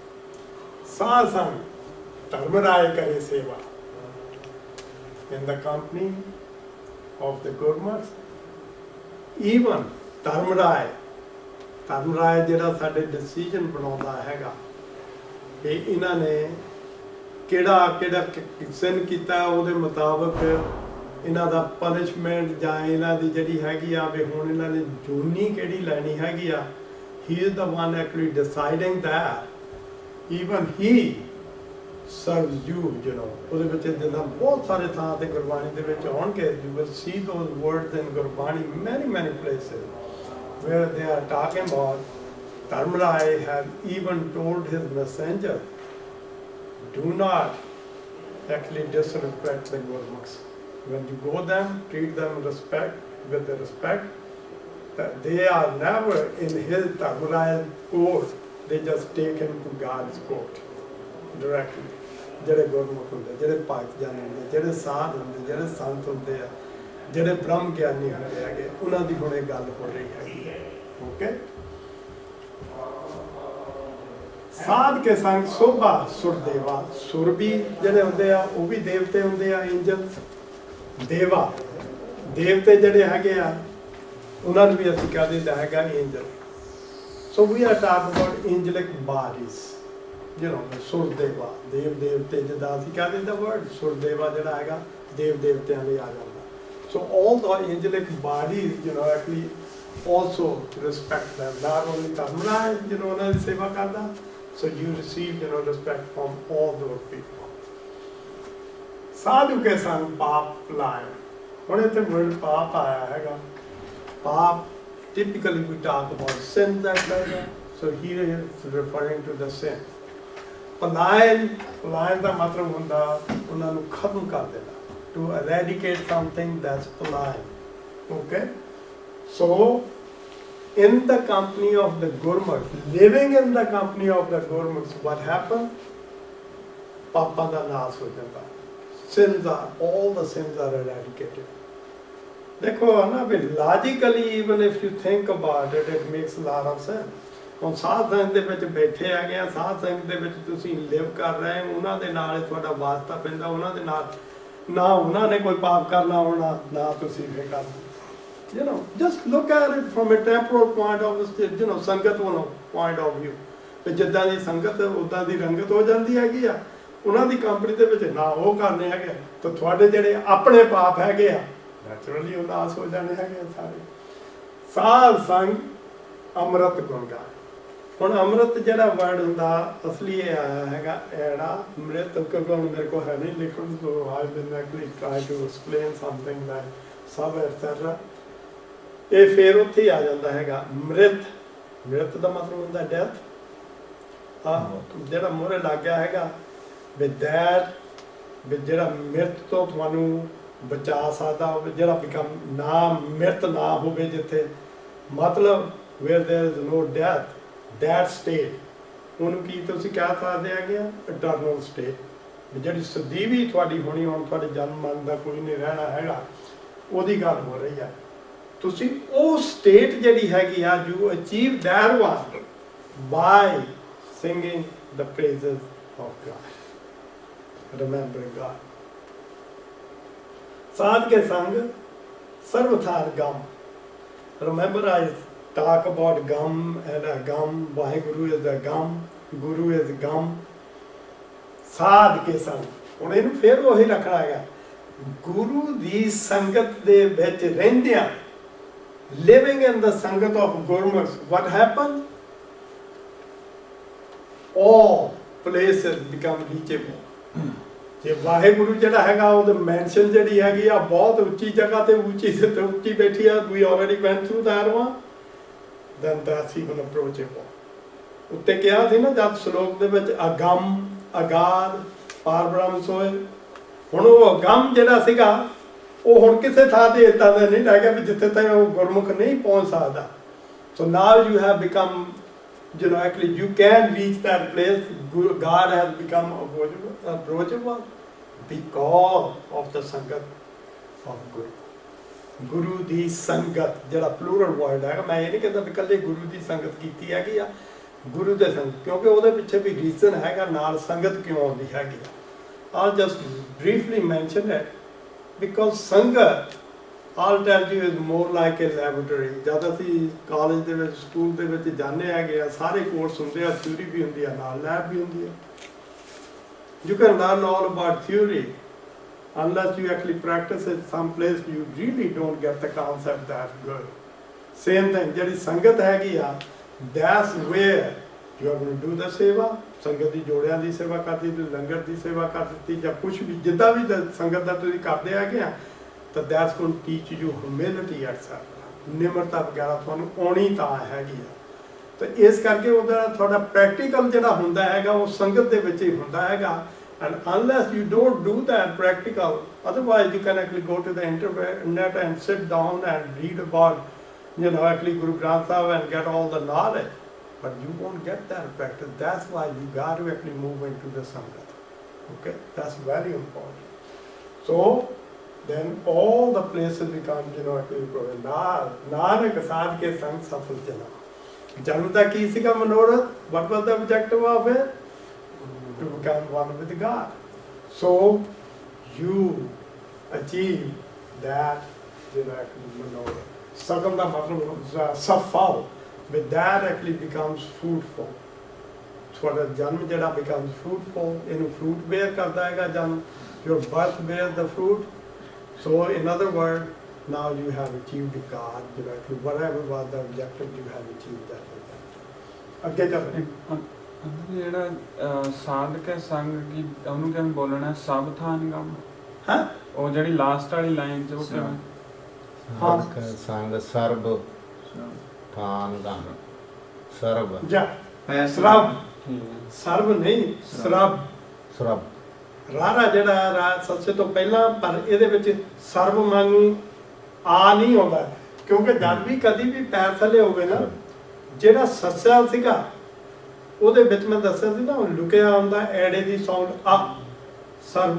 Speaker 2: ਸਾਧ ਸੰਗ ਧਰਮ ਰਾਏ ਕਰੇ ਸੇਵਾ। In the company of the Gurmukhs, even ਧਰਮ ਰਾਏ ਜਿਹੜਾ ਸਾਡੇ ਡਿਸੀਜਨ ਬਣਾਉਂਦਾ ਹੈਗਾ ਕਿ ਇਹਨਾਂ ਨੇ ਕਿਹੜਾ ਸਿਨ ਕੀਤਾ, ਉਹਦੇ ਮੁਤਾਬਕ ਇਹਨਾਂ ਦਾ ਪਨਿਸ਼ਮੈਂਟ ਜਾਂ ਇਹਨਾਂ ਦੀ ਜਿਹੜੀ ਹੈਗੀ ਆ ਵੀ ਹੁਣ ਇਹਨਾਂ ਨੇ ਜੂਨੀ ਕਿਹੜੀ ਲੈਣੀ ਹੈਗੀ ਆ, he is the one actually deciding that. Even he serves you, ਉਹਦੇ ਵਿੱਚ ਜਿੱਦਾਂ ਬਹੁਤ ਸਾਰੇ ਥਾਂ ਤੇ ਗੁਰਬਾਣੀ ਦੇ ਵਿੱਚ ਆਉਣਗੇ, you will see those words in Gurbani many places where they are talking about Dharma Rai has even told his messenger, do not actually disrespect the Gurmukhs. When you go them, treat them with the respect. That they are never in his Dharma Rai's court, they just take him to God's court directly. ਜਿਹੜੇ ਗੁਰਮੁਖ ਹੁੰਦੇ, ਜਿਹੜੇ ਭਗਤ ਜਨ ਹੁੰਦੇ, ਜਿਹੜੇ ਸਾਧ ਹੁੰਦੇ, ਜਿਹੜੇ ਸੰਤ ਹੁੰਦੇ ਆ, ਜਿਹੜੇ ਬ੍ਰਹਮ ਗਿਆਨੀ ਹੁੰਦੇ ਹੈਗੇ, ਉਹਨਾਂ ਦੀ ਹੁਣ ਇਹ ਗੱਲ ਹੋ ਰਹੀ ਹੈਗੀ ਹੈ। ਓਕੇ, ਸਾਧ ਕੇ ਸੰਗ ਸੋਭਾ ਸੁਰਦੇਵਾ। ਸੁਰ ਵੀ ਜਿਹੜੇ ਹੁੰਦੇ ਆ ਉਹ ਵੀ ਦੇਵਤੇ ਹੁੰਦੇ ਆ, ਐਂਜਲ। ਦੇਵਤੇ ਜਿਹੜੇ ਹੈਗੇ ਆ ਉਹਨਾਂ ਨੂੰ ਵੀ ਅਸੀਂ ਕਹਿ ਦਿੰਦਾ ਹੈਗਾ angel. So we are talking about angelic bodies, ਸੁਰਦੇਵਾ, ਦੇਵਤੇ, ਜਿੱਦਾਂ ਅਸੀਂ ਕਹਿ ਦਿੰਦੇ ਵਰਡ ਸੁਰਦੇਵਾ ਜਿਹੜਾ ਹੈਗਾ ਦੇਵਤਿਆਂ ਲਈ ਆ ਜਾਂਦਾ। ਸੋ all the angelic bodies, actually also respect them. Not only Dharma, ਉਹਨਾਂ ਦੀ ਸੇਵਾ ਕਰਦਾ, so you receive, respect from all those people. ਸਾਧੂ ਕੇ ਸੰਗ ਪਾਪ ਲਾਏ। ਹੁਣ ਇੱਥੇ ਵਰਡ ਪਾਪ ਆਇਆ ਹੈਗਾ। ਪਾਪ, typically we talk about sin that way, so here is referring to the sin. ਪਲਾਇਨ ਦਾ ਮਤਲਬ ਹੁੰਦਾ ਉਹਨਾਂ ਨੂੰ ਖਤਮ ਕਰ ਦੇਣਾ, to eradicate something that's palayan. Okay, so in the company of the Gurmukhs, living in the company of the Gurmukhs, what happened? Papa da naas ho janda. Sins are, all the sins are eradicated. देखो ना भी logically, even if you think about it, it makes a lot of sense. ਹੁਣ ਸਾਧ ਸੰਗਤ ਦੇ ਵਿੱਚ ਬੈਠੇ ਹੈਗੇ ਆ, ਸਾਧ ਸੰਗਤ ਦੇ ਵਿੱਚ ਤੁਸੀਂ ਲਿਵ ਕਰ ਰਹੇ ਹੋ, ਉਹਨਾਂ ਦੇ ਨਾਲ ਹੀ ਤੁਹਾਡਾ ਵਾਸਤਾ ਪੈਂਦਾ, ਉਹਨਾਂ ਦੇ ਨਾਲ ਨਾ ਉਹਨਾਂ ਨੇ ਕੋਈ ਪਾਪ ਕਰਨਾ ਹੋਣਾ, ਨਾ ਤੁਸੀਂ ਇਹ ਕਰਨਾ. You know, just look at it from a temporal point of view, you know, ਸੰਗਤ ਵੱਲੋਂ point of view. ਤੇ ਜਿੱਦਾਂ ਦੀ ਸੰਗਤ ਉਦਾਂ ਦੀ ਰੰਗਤ ਹੋ ਜਾਂਦੀ ਹੈਗੀ ਆ, ਉਹਨਾਂ ਦੀ ਕੰਪਨੀ ਦੇ ਵਿੱਚ ਨਾ ਉਹ ਕਰਨੇ ਹੈਗੇ, ਤਾਂ ਤੁਹਾਡੇ ਜਿਹੜੇ ਆਪਣੇ ਪਾਪ ਹੈਗੇ ਆ, ਨੈਚੁਰਲੀ ਉਹ ਨਾਸ ਹੋ ਜਾਣੇ ਹੈਗੇ ਸਾਰੇ. ਸਾਧ ਸੰਗ ਅੰਮ੍ਰਿਤ ਗੁਣ ਗਾਏ. ਹੁਣ ਅੰਮ੍ਰਿਤ ਜਿਹੜਾ ਵਰਡ ਹੁੰਦਾ ਅਸਲੀ ਇਹ ਆਇਆ ਹੈਗਾ ਐੜਾ ਅੰਮ੍ਰਿਤ, ਕਿਉਂਕਿ ਹੁਣ ਮੇਰੇ ਕੋਲ ਹੈ ਨਹੀਂ ਲਿਖਣ, so I will actually try to explain something like ਸਭ ਐਟਸੈਟਰਾ. ਇਹ ਫੇਰ ਉੱਥੇ ਹੀ ਆ ਜਾਂਦਾ ਹੈਗਾ ਮ੍ਰਿਤ. ਮ੍ਰਿਤ ਦਾ ਮਤਲਬ ਹੁੰਦਾ ਡੈਥ. ਜਿਹੜਾ ਮੂਹਰੇ ਲੱਗ ਗਿਆ ਹੈਗਾ ਵਿਦੈਟ, ਜਿਹੜਾ ਮ੍ਰਿਤ ਤੋਂ ਤੁਹਾਨੂੰ ਬਚਾ ਸਕਦਾ ਹੋਵੇ, ਜਿਹੜਾ ਬਿਕਮ ਨਾ ਮ੍ਰਿਤ ਨਾ ਹੋਵੇ, ਜਿੱਥੇ ਮਤਲਬ where there is no death, that state, ਉਹਨੂੰ ਕੀ ਤੁਸੀਂ ਕਹਿ ਸਕਦੇ ਹੈਗੇ ਆ ਇਟਰਨਲ ਸਟੇਟ, ਜਿਹੜੀ ਸਦੀਵੀ ਤੁਹਾਡੀ ਹੋਣੀ, ਹੁਣ ਤੁਹਾਡੇ ਜਨਮ ਮਰਨ ਦਾ ਕੋਈ ਨਹੀਂ ਰਹਿਣਾ ਹੈਗਾ, ਉਹਦੀ ਗੱਲ ਹੋ ਰਹੀ ਆ. ਤੁਸੀਂ ਉਹ ਸਟੇਟ ਜਿਹੜੀ ਹੈਗੀ ਆ, you achieve that one by singing the praises of God, remembering God. ਸਾਧ ਕੇ ਸੰਗ ਸਰਵਥਾਰ ਗਮ. Remember I talk about gum and a gum. Vaheguru is a gum, Guru is gum. ਸਾਧ ਕੇ ਸੰਗ. ਹੁਣ ਇਹਨੂੰ ਫਿਰ ਉਹੀ ਰੱਖਣਾ ਹੈਗਾ, ਗੁਰੂ ਦੀ ਸੰਗਤ ਦੇ ਵਿੱਚ ਰਹਿੰਦਿਆਂ, living in the sangat of Gurmukhs, what happened? All places become reachable. ਜੇ ਵਾਹਿਗੁਰੂ ਜਿਹੜਾ ਹੈਗਾ ਉਹਦੇ ਮੈਂਸ਼ਨ ਜਿਹੜੀ ਹੈਗੀ ਆ ਬਹੁਤ ਉੱਚੀ ਜਗ੍ਹਾ ਤੇ ਉੱਚੀ ਤੇ ਉੱਚੀ ਬੈਠੀ ਆ, we already went through that one, then that's even approachable. ਉੱਤੇ ਕਿਹਾ ਸੀ ਨਾ ਜਦ ਸ਼ਲੋਕ ਦੇ ਵਿੱਚ ਅਗੰਮ, ਅਗਾਧ, ਪਾਰ ਬ੍ਰਹਮ ਸੋਏ. ਹੁਣ ਉਹ ਅਗੰਮ ਜਿਹੜਾ ਸੀਗਾ ਉਹ ਹੁਣ ਕਿਸੇ ਥਾਂ ਤੇ ਏਦਾਂ ਦਾ ਨਹੀਂ ਰਹਿ ਗਿਆ ਵੀ ਜਿੱਥੇ ਤੱਕ ਉਹ ਗੁਰਮੁਖ ਨਹੀਂ ਪਹੁੰਚ ਸਕਦਾ. So now you have become, you know, actually you can reach that place. God has become approachable because of the sangat of Guru. Guru ਦੀ ਸੰਗਤ ਜਿਹੜਾ ਪਲੂਰਲ ਵਰਡ ਹੈਗਾ, ਮੈਂ ਇਹ ਨਹੀਂ ਕਹਿੰਦਾ ਵੀ ਇਕੱਲੇ ਗੁਰੂ ਦੀ ਸੰਗਤ ਕੀਤੀ ਹੈਗੀ ਆ, ਗੁਰੂ ਦੇ ਸੰਗਤ, ਕਿਉਂਕਿ ਉਹਦੇ ਪਿੱਛੇ ਵੀ ਰੀਜ਼ਨ ਹੈਗਾ ਨਾਲ ਸੰਗਤ ਕਿਉਂ ਆਉਂਦੀ ਹੈਗੀ ਆ. I'll just briefly mention it because ਸੰਗਤ, I'll tell you, is more like a laboratory. ਜਦ ਅਸੀਂ ਕਾਲਜ ਦੇ ਵਿੱਚ, ਸਕੂਲ ਦੇ ਵਿੱਚ ਜਾਂਦੇ ਹੈਗੇ ਆ, ਸਾਰੇ ਕੋਰਸ ਹੁੰਦੇ ਆ, ਥਿਊਰੀ ਵੀ ਹੁੰਦੀ ਆ, ਨਾਲ ਲੈਬ ਵੀ ਹੁੰਦੀ ਆ. You can learn all about theory. Unless you actually practice it someplace, you really don't get the concept that good. Same thing, ਜਿਹੜੀ ਸੰਗਤ ਹੈਗੀ ਆ, that's where you are going to do the seva. ਸੰਗਤ ਦੀ ਜੋੜਿਆਂ ਦੀ ਸੇਵਾ ਕਰਦੀ, ਤੁਸੀਂ ਲੰਗਰ ਦੀ ਸੇਵਾ ਕਰ ਦਿੱਤੀ, ਜਾਂ ਕੁਛ ਵੀ ਜਿੱਦਾਂ ਵੀ ਸੰਗਤ ਦਾ ਤੁਸੀਂ ਕਰਦੇ ਹੈਗੇ ਆ, ਤਾਂ that's going to teach you humility etc. ਨਿਮਰਤਾ ਵਗੈਰਾ ਤੁਹਾਨੂੰ ਆਉਣੀ ਤਾਂ ਹੈਗੀ ਆ. ਤੇ ਇਸ ਕਰਕੇ ਉਹਦਾ ਤੁਹਾਡਾ ਪ੍ਰੈਕਟੀਕਲ ਜਿਹੜਾ ਹੁੰਦਾ ਹੈਗਾ ਉਹ ਸੰਗਤ ਦੇ ਵਿੱਚ ਹੀ ਹੁੰਦਾ ਹੈਗਾ. And unless you don't do that practical, otherwise you can actually go to the internet and sit down and read about, you know, actually Guru Granth Sahib and get all the knowledge, but you won't get that practice. That's why you got to actually move into the Sangat. Okay, that's very important. So then all the places become, you know, actually Nanak Sadh ke sang safal jana. Janam da ki siga manorat? What was the objective of it? To become one with God. So you achieve that, you know, manorat. Sagam da matlab safal. With that actually becomes fruitful. ਤੁਹਾਡਾ ਜਨਮ ਜਿਹੜਾ becomes fruitful, ਇਹਨੂੰ fruit bear ਕਰਦਾ ਹੈਗਾ ਜਨਮ. Your birth bears the fruit. So in other words, now you have achieved God, you know, whatever was the objective, you have achieved that. ਅੱਗੇ ਚੱਲ
Speaker 3: ਜਿਹੜਾ ਸਾਧ ਕੇ ਸੰਗ ਕੀ ਉਹਨੂੰ ਕਿਵੇਂ ਬੋਲਣਾ, ਸਭ ਥਾਨ ਗਮ,
Speaker 2: ਹਾਂ
Speaker 3: ਉਹ ਜਿਹੜੀ ਲਾਸਟ ਵਾਲੀ ਲਾਈਨ ਚ ਉਹ ਕਿਵੇਂ?
Speaker 4: ਸਾਧ ਕੇ ਸੰਗ ਸਰਬ ਥਾਨ ਗਮ, ਸਰਬ
Speaker 2: ਜਾ ਸਰਬ, ਸਰਬ ਨਹੀਂ ਸਰਬ,
Speaker 4: ਸਰਬ
Speaker 2: ਰਾਰਾ ਜਿਹੜਾ ਰਾ ਸੱਸੇ ਤੋਂ ਪਹਿਲਾਂ, ਪਰ ਇਹਦੇ ਵਿੱਚ ਸਰਬ ਵਾਂਗੂ ਆ ਨਹੀਂ ਆਉਂਦਾ. ਕਿਉਂਕਿ ਜਦ ਵੀ ਕਦੀ ਵੀ ਪੈਰ ਥੱਲੇ ਹੋਵੇ ਨਾ, ਜਿਹੜਾ ਸੱਸਾ ਸੀਗਾ ਉਹਦੇ ਵਿੱਚ ਮੈਂ ਦੱਸਿਆ ਸੀ ਨਾ, ਲੁਕਿਆ ਹੁੰਦਾ ਐੜੇ ਦੀ ਸਾਊਂਡ ਆ ਸਰ,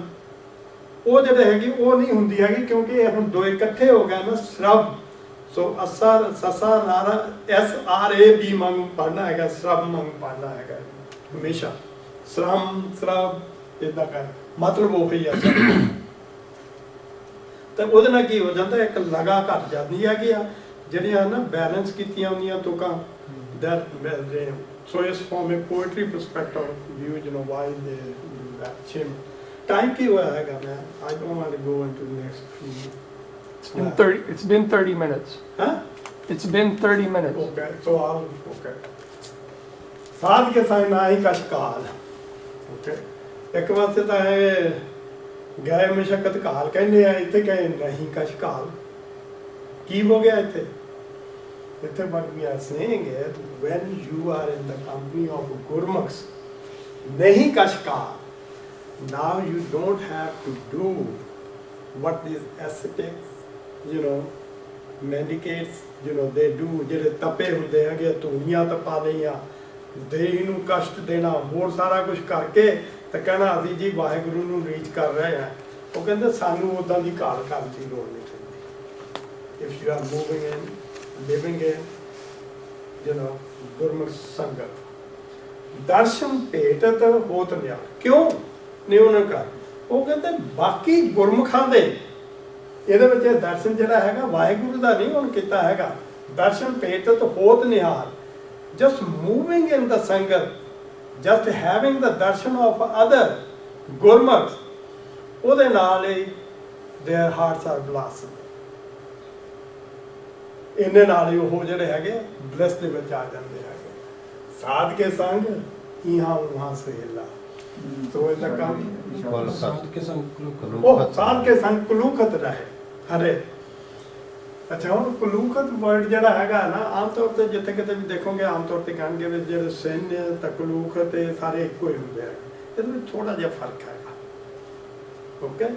Speaker 2: ਉਹ ਜਿਹੜੇ ਹੈਗੀ ਉਹ ਨਹੀਂ ਹੁੰਦੀ ਹੈਗੀ, ਕਿਉਂਕਿ ਇਹ ਹੁਣ ਦੋ ਇਕੱਠੇ ਹੋ ਗਏ ਨਾ, ਸ਼ਰਬ। ਸੋ ਅਸਰ ਸਸਾ ਨਾਰਾ SRAB ਮੰਗ ਪੜਨਾ ਹੈਗਾ, ਸ਼ਰਬ ਮੰਗ ਪੜਨਾ ਹੈਗਾ ਹਮੇਸ਼ਾ, ਸ਼ਰਮ ਸ਼ਰਬ ਇਦਾਂ ਕਰ, ਮਤਲਬ ਉਹ ਹੀ ਆ। ਤੇ ਉਹਦੇ ਨਾਲ ਕੀ ਹੋ ਜਾਂਦਾ, ਇੱਕ ਲਗਾ ਘਟ ਜਾਂਦੀ ਹੈਗੀ ਆ, ਜਿਹੜੀਆਂ ਨਾ ਬੈਲੈਂਸ ਕੀਤੀਆਂ ਹੁੰਦੀਆਂ ਤੁਕਾਂ that so it's from a poetry perspective view, you know, why they do that. Chim time ki hua hai man, I don't want to go into the next few.
Speaker 1: It's been 30 minutes.
Speaker 2: Huh?
Speaker 1: It's been 30 minutes.
Speaker 2: Okay, so I'll okay. ਸਾਧ ਕੇ ਸਾਈ ਨਾ ਹੀ ਕਸ਼ਕਾਲ। Okay, ਇੱਕ ਵਾਰ ਤਾਂ ਹੈ ਗਏ ਮਸ਼ਕਤ ਕਾਲ ਕਹਿੰਦੇ ਆ, ਇੱਥੇ ਕਹੇ ਨਹੀਂ ਕਸ਼ਕਾਲ। ਕੀ ਹੋ ਗਿਆ ਇੱਥੇ? What we are saying is, when you are in the company of Gurmukhs, nahi kashkar, now you don't have to do what these ascetics, you know, medicates, you know, they do, ਜਿਹੜੇ ਤਪੇ ਹੁੰਦੇ ਹੈਗੇ, ਧੂਣੀਆਂ ਤਪਾ ਲਈਆਂ, ਦੇਹ ਨੂੰ ਕਸ਼ਟ ਦੇਣਾ, ਹੋਰ ਸਾਰਾ ਕੁਝ ਕਰਕੇ ਤੇ ਕਹਿਣਾ ਅਸੀਂ ਜੀ ਵਾਹਿਗੁਰੂ ਨੂੰ ਰੀਚ ਕਰ ਰਹੇ ਹਾਂ। ਉਹ ਕਹਿੰਦੇ ਸਾਨੂੰ ਉਦਾਂ ਦੀ ਕਾਲ ਕਰਨ ਦੀ ਲੋੜ ਨਹੀਂ ਪੈਂਦੀ। If you are moving in, living in, you know, Gurmukh Sangat, ਦਰਸ਼ਨ ਭੇਟਤ ਹੋਤ ਨਿਆ। ਕਿਉਂ ਨਿਉਨ ਕਰ? ਉਹ ਕਹਿੰਦੇ ਬਾਕੀ ਗੁਰਮੁਖਾਂ ਦੇ ਇਹਦੇ ਵਿੱਚ ਇਹ ਦਰਸ਼ਨ ਜਿਹੜਾ ਹੈਗਾ ਵਾਹਿਗੁਰੂ ਦਾ ਨਹੀਂ ਹੁਣ ਕੀਤਾ ਹੈਗਾ। ਦਰਸ਼ਨ ਭੇਟਤ ਹੋਤ ਨਿਹਾਲ, just moving in the Sangat, just having the darshan of other Gurmukhs, ਉਹਦੇ ਨਾਲ ਹੀ their hearts are blossom। ਇਹਨੇ ਨਾਲ ਹੀ ਉਹ ਜਿਹੜੇ ਹੈਗੇ ਬਲੈਸ ਦੇ ਵਿੱਚ ਆ ਜਾਂਦੇ ਹੈਗੇ। ਸਾਧ ਕੇ ਸੰਗ ਇਹਾਂ ਉਹਾਂ ਸਹੇਲਾ। ਸੋ ਇਹਦਾ ਕੰਮ
Speaker 4: ਸਾਧ ਕੇ ਸੰਗ
Speaker 2: ਕਲੂਖਤ ਰਹੇ ਹਰੇ। ਅੱਛਾ, ਹੁਣ ਕਲੂਖਤ ਵਰਡ ਜਿਹੜਾ ਹੈਗਾ ਨਾ, ਆਮ ਤੌਰ ਤੇ ਜਿੱਥੇ ਕਿਤੇ ਵੀ ਦੇਖੋਗੇ ਆਮ ਤੌਰ ਤੇ ਕਹਿਣਗੇ ਵੀ ਜਿਹੜੇ ਸੈਨਿਆ ਤਾਂ ਕਲੂਖਤ ਇਹ ਸਾਰੇ ਇੱਕੋ ਹੀ ਹੁੰਦੇ ਹੈਗੇ। ਇਹਦੇ ਵਿੱਚ ਥੋੜਾ ਜਿਹਾ ਫਰਕ ਹੈਗਾ। ਓਕੇ,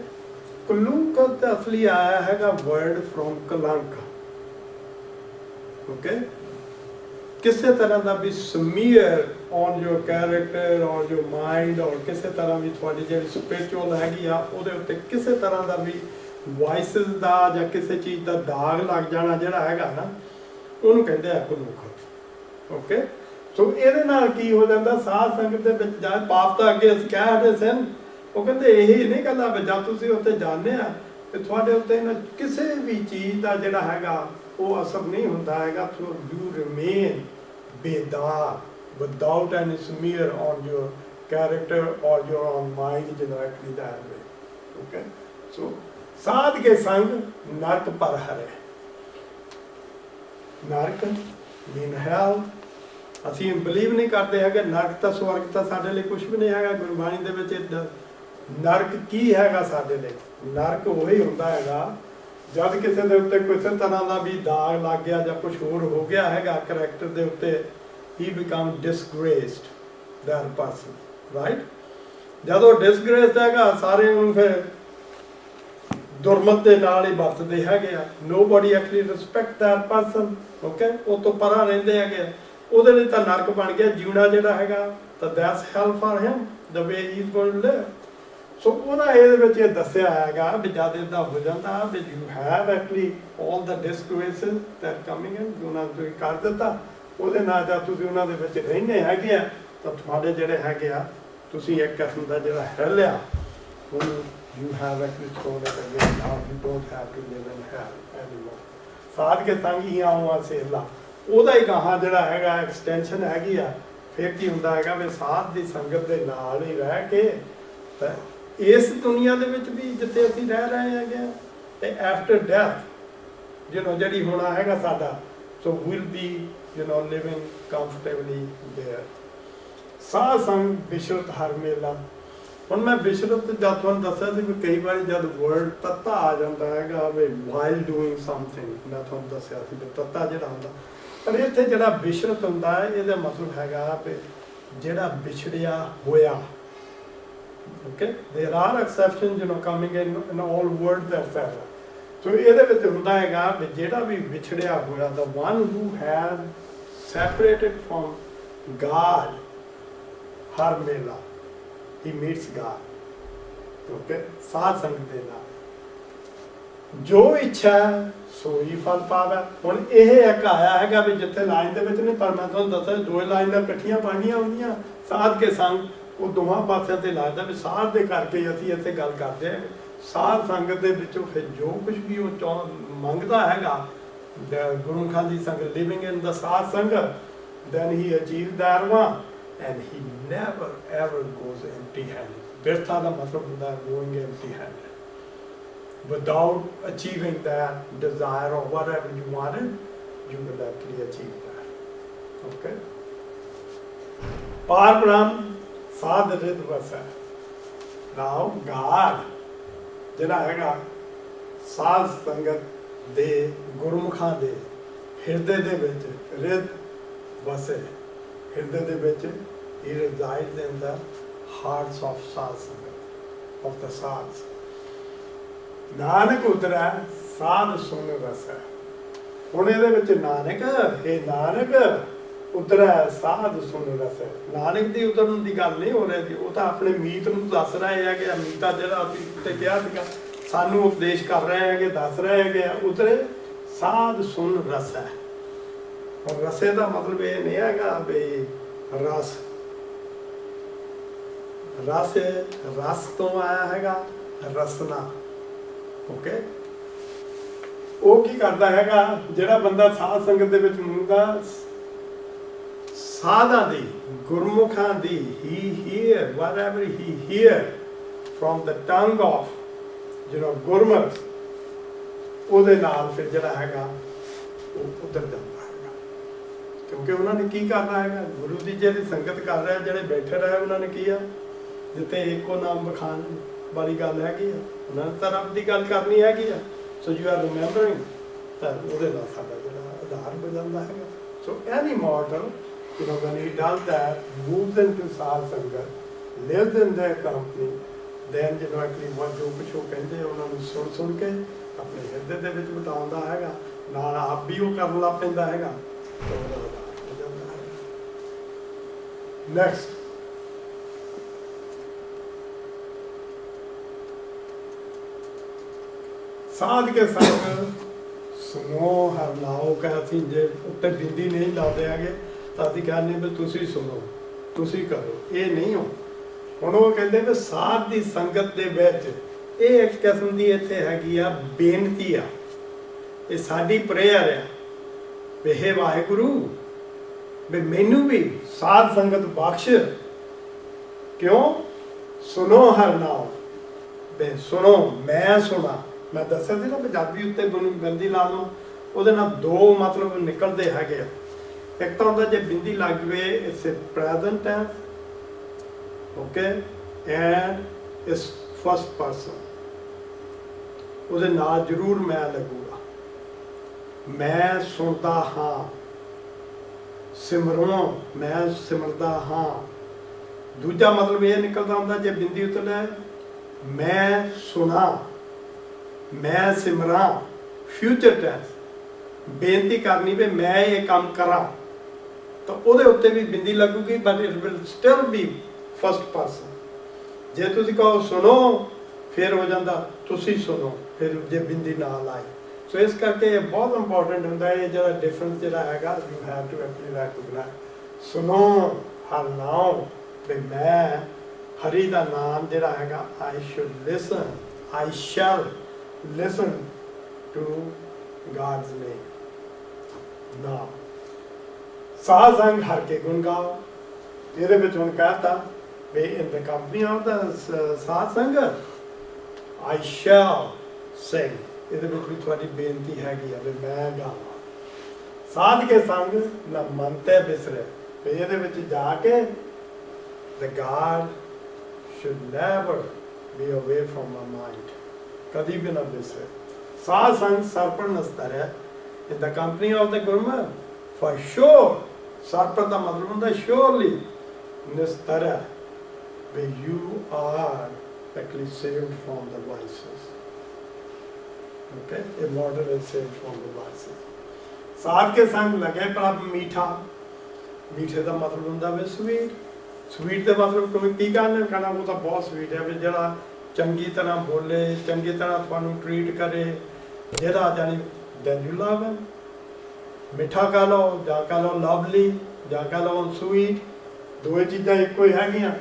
Speaker 2: ਕਲੂਖਤ ਅਸਲੀ ਆਇਆ ਹੈਗਾ ਵਰਡ ਫਰੋਮ ਕਲੰਕ। Okay, ਕਿਸੇ ਤਰ੍ਹਾਂ ਦਾ ਵੀ smear on your character or your mind, ਔਰ ਕਿਸੇ ਤਰ੍ਹਾਂ ਵੀ ਤੁਹਾਡੀ ਜਿਹੜੀ ਸਪਿਰਿਚੁਅਲ ਹੈਗੀ ਆ ਉਹਦੇ ਉੱਤੇ ਕਿਸੇ ਤਰ੍ਹਾਂ ਦਾ ਵੀ ਵਾਇਸਿਸ ਦਾ ਜਾਂ ਕਿਸੇ ਚੀਜ਼ ਦਾ ਦਾਗ ਲੱਗ ਜਾਣਾ ਜਿਹੜਾ ਹੈਗਾ ਨਾ, ਉਹਨੂੰ ਕਹਿੰਦੇ ਆ ਕਲੂਖਤ। ਓਕੇ, ਸੋ ਇਹਦੇ ਨਾਲ ਕੀ ਹੋ ਜਾਂਦਾ, ਸਾਧ ਸੰਗਤ ਦੇ ਵਿੱਚ ਜਾ ਪਾਪ ਤਾਂ ਅੱਗੇ ਅਸੀਂ ਕਹਿ ਰਹੇ ਸਨ, ਉਹ ਕਹਿੰਦੇ ਇਹੀ ਨਹੀਂ ਕਹਿੰਦਾ ਵੀ ਜਦ ਤੁਸੀਂ ਉੱਥੇ ਜਾਂਦੇ ਆ ਤੇ ਤੁਹਾਡੇ ਉੱਤੇ ਕਿਸੇ ਵੀ ਚੀਜ਼ ਦਾ ਜਿਹੜਾ ਹੈਗਾ ਉਹ ਅਸਰ ਨਹੀਂ ਹੁੰਦਾ ਹੈਗਾ। ਸੋ ਯੂ ਰਿਮੇਨ ਬੇਦਾਗ without any smear on your character or your on mind generally that way. Okay, so ਸਾਧ ਕੇ ਸੰਗ ਨਰਕ ਪਰ ਹਰੇ। ਨਰਕ ਮੀਨ ਹੈਲ, ਅਸੀਂ ਬਿਲੀਵ ਨਹੀਂ ਕਰਦੇ ਹੈਗੇ ਨਰਕ ਤਾਂ ਸਵਰਗ ਤਾਂ ਸਾਡੇ ਲਈ ਕੁਝ ਵੀ ਨਹੀਂ ਹੈਗਾ। ਗੁਰਬਾਣੀ ਦੇ ਵਿੱਚ ਨਰਕ ਕੀ ਹੈਗਾ ਸਾਡੇ ਲਈ? ਨਰਕ ਉਹੀ ਹੁੰਦਾ ਹੈਗਾ ਜਦ ਕਿਸੇ ਦੇ ਉੱਤੇ ਕਿਸੇ ਤਰ੍ਹਾਂ ਦਾ ਵੀ ਦਾਗ ਲੱਗ ਗਿਆ ਜਾਂ ਕੁਝ ਹੋਰ ਹੋ ਗਿਆ ਹੈਗਾ ਕਰੈਕਟਰ ਦੇ ਉੱਤੇ, ਹੀ ਬਿਕਮ ਡਿਸਗ੍ਰੇਸਡ ਦੈਟ ਪਰਸਨ, ਰਾਈਟ? ਜਦੋਂ ਡਿਸਗ੍ਰੇਸਡ ਹੈਗਾ ਸਾਰੇ ਉਹਨੂੰ ਫਿਰ ਦੁਰਮਤ ਦੇ ਨਾਲ ਹੀ ਵਰਤਦੇ ਹੈਗੇ ਆ। Nobody actually respect that person. Okay, ਉਹ ਤੋਂ ਪਰਾਂ ਰਹਿੰਦੇ ਹੈਗੇ, ਉਹਦੇ ਲਈ ਤਾਂ ਨਰਕ ਬਣ ਗਿਆ ਜਿਉਣਾ ਜਿਹੜਾ ਹੈਗਾ, ਤਾਂ that's hell for him the way he is going to live. So ਉਹਦਾ ਇਹਦੇ ਵਿੱਚ ਇਹ ਦੱਸਿਆ ਹੈਗਾ ਵੀ ਜਦ ਇੱਦਾਂ ਹੋ ਜਾਂਦਾ ਵੀ you have actually all the disgraces that coming in, ਉਹਨਾਂ ਨੂੰ ਤੁਸੀਂ ਕਰ ਦਿੱਤਾ, ਉਹਦੇ ਨਾਲ ਜਦ ਤੁਸੀਂ ਉਹਨਾਂ ਦੇ ਵਿੱਚ ਰਹਿੰਦੇ ਹੈਗੇ ਆ ਤਾਂ ਤੁਹਾਡੇ ਜਿਹੜੇ ਹੈਗੇ ਆ ਤੁਸੀਂ ਇੱਕ ਕਿਸਮ ਦਾ ਜਿਹੜਾ ਹਿੱਲ ਆ ਉਹਨੂੰ you have actually thrown it away. Now you don't have to live in hell anymore. ਸਾਧ ਕੇ ਸੰਗ ਹੀ ਆਉਂ ਸੇਲਾ, ਉਹਦਾ ਹੀ ਗਾਹਾਂ ਜਿਹੜਾ ਹੈਗਾ ਐਕਸਟੈਂਸ਼ਨ ਹੈਗੀ ਆ। ਫਿਰ ਕੀ ਹੁੰਦਾ ਹੈਗਾ ਵੀ ਸਾਧ ਦੀ ਸੰਗਤ ਦੇ ਨਾਲ ਹੀ ਰਹਿ ਕੇ ਤਾਂ ਇਸ ਦੁਨੀਆ ਦੇ ਵਿੱਚ ਵੀ ਜਿੱਥੇ ਅਸੀਂ ਰਹਿ ਰਹੇ ਹੈਗੇ ਤੇ ਆਫਟਰ ਡੈਥ ਜਿਹੜੀ ਹੋਣਾ ਹੈਗਾ ਸਾਡਾ, so will be living comfortably there. ਸਾਧ ਸੰਗ ਬਿਸ਼ਰਤ ਹਰ ਮੇਲਾ। ਹੁਣ ਮੈਂ ਬਿਸ਼ਰਤ ਜਦ ਤੁਹਾਨੂੰ ਦੱਸਿਆ ਸੀ ਵੀ ਕਈ ਵਾਰੀ ਜਦ ਵਰਡ ਤੱਤਾ ਆ ਜਾਂਦਾ ਹੈਗਾ ਵੀ ਵਾਈਲ ਡੂਇੰਗ ਸਮਥਿੰਗ, ਮੈਂ ਤੁਹਾਨੂੰ ਦੱਸਿਆ ਸੀ ਵੀ ਤੱਤਾ ਜਿਹੜਾ ਹੁੰਦਾ, ਪਰ ਇੱਥੇ ਜਿਹੜਾ ਬਿਸ਼ਰਤ ਹੁੰਦਾ ਹੈ ਇਹਦਾ ਮਤਲਬ ਹੈਗਾ ਵੀ ਜਿਹੜਾ ਵਿਛੜਿਆ ਹੋਇਆ। Okay, there are exceptions, coming in all words, etc. ਸੋ ਇਹਦੇ ਵਿੱਚ ਹੁੰਦਾ ਹੈਗਾ ਵੀ ਜਿਹੜਾ ਵੀ ਵਿਛੜਿਆ ਹੋਇਆ the one who has separated from God ਹਰ ਮੇਲਾ he meets God ਓਕੇ ਸਾਧ ਸੰਗਤ ਦੇ ਨਾਲ ਜੋ ਇੱਛਾ ਹੈ, ਸੋ ਹੀ ਫਲ ਪਾਵੇ। ਹੁਣ ਇਹ ਇੱਕ ਆਇਆ ਹੈਗਾ ਵੀ ਜਿੱਥੇ ਲਾਈਨ ਦੇ ਵਿੱਚ ਨਹੀਂ, ਪਰ ਮੈਂ ਤੁਹਾਨੂੰ ਦੱਸਿਆ ਦੋ ਲਾਈਨਾਂ ਇਕੱਠੀਆਂ ਪਾਣੀਆਂ ਹੁੰਦੀਆਂ ਸਾਧ ਕੇ ਸੰਗ ਉਹ ਦੋਹਾਂ ਪਾਸਿਆਂ ਤੇ ਲੱਗਦਾ ਵੀ ਸਾਧ ਦੇ ਕਰਕੇ ਅਸੀਂ ਇੱਥੇ ਗੱਲ ਕਰਦੇ ਹਾਂ ਸਾਧ ਸੰਗਤ ਦੇ ਵਿੱਚੋਂ ਫਿਰ ਜੋ ਕੁਝ ਵੀ ਉਹ ਮੰਗਦਾ ਹੈਗਾ ਗੁਰਮੁਖਾਂ ਦੀ ਸੰਗਤ ਲਿਵਿੰਗ ਇਨ ਦਾ ਸਾਧ ਸੰਗਤ then he achieved dharma and he never ever goes empty handed। ਬਿਰਥਾ ਦਾ ਮਤਲਬ ਹੁੰਦਾ going empty handed without achieving that desire or whatever you wanted you will actually achieve that okay par brahm ਸਾਧ ਰਿਦ ਵਸੈ now God ਜਿਹੜਾ ਹੈਗਾ ਸਾਧ ਸੰਗਤ ਦੇ ਗੁਰਮੁਖਾਂ ਦੇ ਹਿਰਦੇ ਦੇ ਵਿੱਚ ਰਿਦ ਵਸੇ ਹਿਰਦੇ ਦੇ ਵਿੱਚ he resides in the hearts of ਸਾਧ ਸੰਗਤ of the ਸਾਧs ਨਾਨਕ ਉਤਰੈ ਸਾਧ ਸੁਨ ਰਸੈ। ਹੁਣ ਇਹਦੇ ਵਿੱਚ ਨਾਨਕ ਇਹ ਨਾਨਕ ਉਤਰੈ ਸਾਧ ਸੁਨ ਰਸੈ। ਨਾਨਕ ਦੀ ਉਤਰਨ ਦੀ ਗੱਲ ਨਹੀਂ ਹੋ ਰਹੀ, ਉਹ ਤਾਂ ਆਪਣੇ ਮੀਤ ਨੂੰ ਦੱਸ ਰਹੇ ਹੈ ਕਿ ਮੀਤਾ ਜਿਹੜਾ ਅਸੀਂ ਉੱਤੇ ਕਿਹਾ ਸੀਗਾ ਸਾਨੂੰ ਉਪਦੇਸ਼ ਕਰ ਰਹੇ ਹੈਗੇ ਦੱਸ ਰਹੇ ਹੈਗੇ ਉਤਰੇ ਸਾਧ ਸੁਨ ਰਸੈ। ਔਰ ਰਸੇ ਦਾ ਮਤਲਬ ਇਹ ਨਹੀਂ ਹੈਗਾ ਵੀ ਰਸ ਰਸ ਤੋਂ ਆਇਆ ਹੈਗਾ ਰਸਨਾ ਓਕੇ ਉਹ ਕੀ ਕਰਦਾ ਹੈਗਾ ਜਿਹੜਾ ਬੰਦਾ ਸਾਧ ਸੰਗਤ ਦੇ ਵਿੱਚ ਹੁੰਦਾ ਸਾਧਾਂ ਦੀ ਗੁਰਮੁਖਾਂ ਦੀ he hear whatever he hear from the tongue of ਗੁਰਮੁਖ ਉਹਦੇ ਨਾਲ ਫਿਰ ਜਿਹੜਾ ਹੈਗਾ ਉਹ ਉਧਰ ਜਾਂਦਾ ਹੈਗਾ ਕਿਉਂਕਿ ਉਹਨਾਂ ਨੇ ਕੀ ਕਰਨਾ ਹੈਗਾ ਗੁਰੂ ਦੀ ਜਿਹੜੀ ਸੰਗਤ ਕਰ ਰਿਹਾ ਜਿਹੜੇ ਬੈਠੇ ਰਹੇ ਉਹਨਾਂ ਨੇ ਕੀ ਆ ਜਿੱਥੇ ਇੱਕੋ ਨਾਮ ਬਖਾਨ ਵਾਲੀ ਗੱਲ ਹੈਗੀ ਆ ਉਹਨਾਂ ਨੇ ਤਾਂ ਰੱਬ ਦੀ ਗੱਲ ਕਰਨੀ ਹੈਗੀ ਆ ਸੋ ਯੂ ਆਰ ਰਿਮੈਂਬਰਿੰਗ ਤਾਂ ਉਹਦੇ ਨਾਲ ਸਾਡਾ ਜਿਹੜਾ ਆਧਾਰ ਹੋ ਜਾਂਦਾ ਹੈਗਾ ਸੋ ਐਨੀ mortal when he does that moves into ਸਾਧ ਸੰਗਤ lives in their company then actually what ਜੋ ਕੁਛ ਉਹ ਕਹਿੰਦੇ ਉਹਨਾਂ ਨੂੰ ਸੁਣ ਕੇ ਆਪਣੇ ਹਿਰਦੇ ਦੇ ਵਿੱਚ ਬਿਠਾਉਂਦਾ ਹੈਗਾ ਨਾਲ ਆਪ ਵੀ ਉਹ ਕਰਨ ਲੱਗ ਪੈਂਦਾ ਹੈਗਾ ਨੈਕਸਟ ਸਾਧ ਕੇ ਸੰਗ ਸੁਣੋ ਹਰ ਨਾਉ ਕਹ ਅਸੀਂ ਜੇ ਉੱਤੇ ਬਿੰਦੀ ਨਹੀਂ ਲਾਉਂਦੇ ਹੈਗੇ ਤਾਂ ਅਸੀਂ ਕਹਿੰਦੇ ਵੀ ਤੁਸੀਂ ਸੁਣੋ ਤੁਸੀਂ ਕਰੋ ਇਹ ਨਹੀਂ ਹੋ ਹੁਣ ਉਹ ਕਹਿੰਦੇ ਵੀ ਸਾਧ ਦੀ ਸੰਗਤ ਦੇ ਵਿੱਚ ਇਹ ਇੱਕ ਕਿਸਮ ਦੀ ਇੱਥੇ ਹੈਗੀ ਆ ਬੇਨਤੀ ਆ ਇਹ ਸਾਡੀ ਪ੍ਰੇਅਰ ਆ ਵੀ ਹੇ ਵਾਹਿਗੁਰੂ ਵੀ ਮੈਨੂੰ ਵੀ ਸਾਧ ਸੰਗਤ ਬਖਸ਼ ਕਿਉਂ ਸੁਣੋ ਹਰ ਨਾਮ ਵੀ ਸੁਣੋ ਮੈਂ ਸੁਣਾ ਮੈਂ ਦੱਸਿਆ ਸੀ ਨਾ ਪੰਜਾਬੀ ਉੱਤੇ ਬਿੰਦੀ ਲਾ ਲਓ ਉਹਦੇ ਨਾਲ ਦੋ ਮਤਲਬ ਨਿਕਲਦੇ ਹੈਗੇ ਆ ਇੱਕ ਤਾਂ ਹੁੰਦਾ ਜੇ ਬਿੰਦੀ ਲੱਗ ਜਵੇ it's a present tense okay and is first person ਉਹਦੇ ਨਾਲ ਜ਼ਰੂਰ ਮੈਂ ਲੱਗੂਗਾ ਮੈਂ ਸੁਣਦਾ ਹਾਂ ਸਿਮਰੋਂ ਮੈਂ ਸਿਮਰਦਾ ਹਾਂ ਦੂਜਾ ਮਤਲਬ ਇਹ ਨਿਕਲਦਾ ਹੁੰਦਾ ਜੇ ਬਿੰਦੀ ਉੱਤੇ ਲੈ ਮੈਂ ਸੁਣਾ ਮੈਂ ਸਿਮਰਾਂ ਫਿਊਚਰ ਟੈਂਸ ਬੇਨਤੀ ਕਰਨੀ ਵੀ ਮੈਂ ਇਹ ਕੰਮ ਕਰਾਂ ਤਾਂ ਉਹਦੇ ਉੱਤੇ ਵੀ ਬਿੰਦੀ ਲੱਗੂਗੀ but it will still B first person ਜੇ ਤੁਸੀਂ ਕਹੋ ਸੁਣੋ ਫਿਰ ਹੋ ਜਾਂਦਾ ਤੁਸੀਂ ਸੁਣੋ ਫਿਰ ਜੇ ਬਿੰਦੀ ਨਾਲ ਆਏ ਸੋ ਇਸ ਕਰਕੇ ਇਹ ਬਹੁਤ ਇੰਪੋਰਟੈਂਟ ਹੁੰਦਾ ਹੈ ਜਿਹੜਾ ਡਿਫਰੈਂਸ ਜਿਹੜਾ ਹੈਗਾ you have to actually recognise ਸੁਣੋ ਹਰ ਨਾਮ ਵੀ ਮੈਂ ਹਰੀ ਦਾ ਨਾਮ ਜਿਹੜਾ ਹੈਗਾ I should ਲਿਸਨ I shell listen to God's name now ਸਾਧ ਸੰਗ ਹਰ ਕੇ ਗੁਣ ਗਾਓ ਇਹਦੇ ਵਿੱਚ ਹੁਣ ਕਹਤਾ ਵੀ in the company of the ਸਾਧ ਸੰਗਤ I shall sing ਇਹਦੇ ਵਿੱਚ ਵੀ ਤੁਹਾਡੀ ਬੇਨਤੀ ਹੈਗੀ ਆ ਵੀ ਮੈਂ ਗਾਵਾਂ ਸਾਧ ਕੇ ਸੰਗ ਨਾ ਮਨ ਤੇ ਬਿਸਰੇ ਵੀ ਇਹਦੇ ਵਿੱਚ ਜਾ ਕੇ the God should never be away from my mind ਕਦੀ ਵੀ ਨਾ ਬਿਸਰੇ ਸਾਧ ਸੰਗ ਸਰਪਣ ਨਸਤਰ ਹੈ in the company of the Gurmukh for sure ਸਰਪਣ ਦਾ ਮਤਲਬ ਹੁੰਦਾ surely ਨਿਸਤਰ ਹੈ but you are actually saved from the vices Okay, a model is saved from the vices. ਸਾਧ ਕੇ ਸੰਗ ਲਗੇ ਪ੍ਰਭ ਮੀਠਾ, ਮੀਠੇ ਦਾ ਮਤਲਬ ਹੁੰਦਾ ਵੀ ਸਵੀਟ, ਸਵੀਟ ਦਾ ਮਤਲਬ ਕੋਈ ਕੀ ਕਹਿਣਾ ਉਹ ਤਾਂ ਬਹੁਤ ਸਵੀਟ ਹੈ ਵੀ ਜਿਹੜਾ ਚੰਗੀ ਤਰ੍ਹਾਂ ਬੋਲੇ, ਚੰਗੀ ਤਰ੍ਹਾਂ ਤੁਹਾਨੂੰ ਟ੍ਰੀਟ ਕਰੇ, ਜਿਹੜਾ ਜਾਨੀ then you love him. ਮਿੱਠਾ ਕਹ ਲਓ ਜਾਂ ਕਹ ਲਓ ਲਵਲੀ ਜਾਂ ਕਹ ਲਓ ਸਵੀਟ, ਦੋਏ ਚੀਜ਼ਾਂ ਇੱਕੋ ਹੀ ਹੈਗੀਆਂ,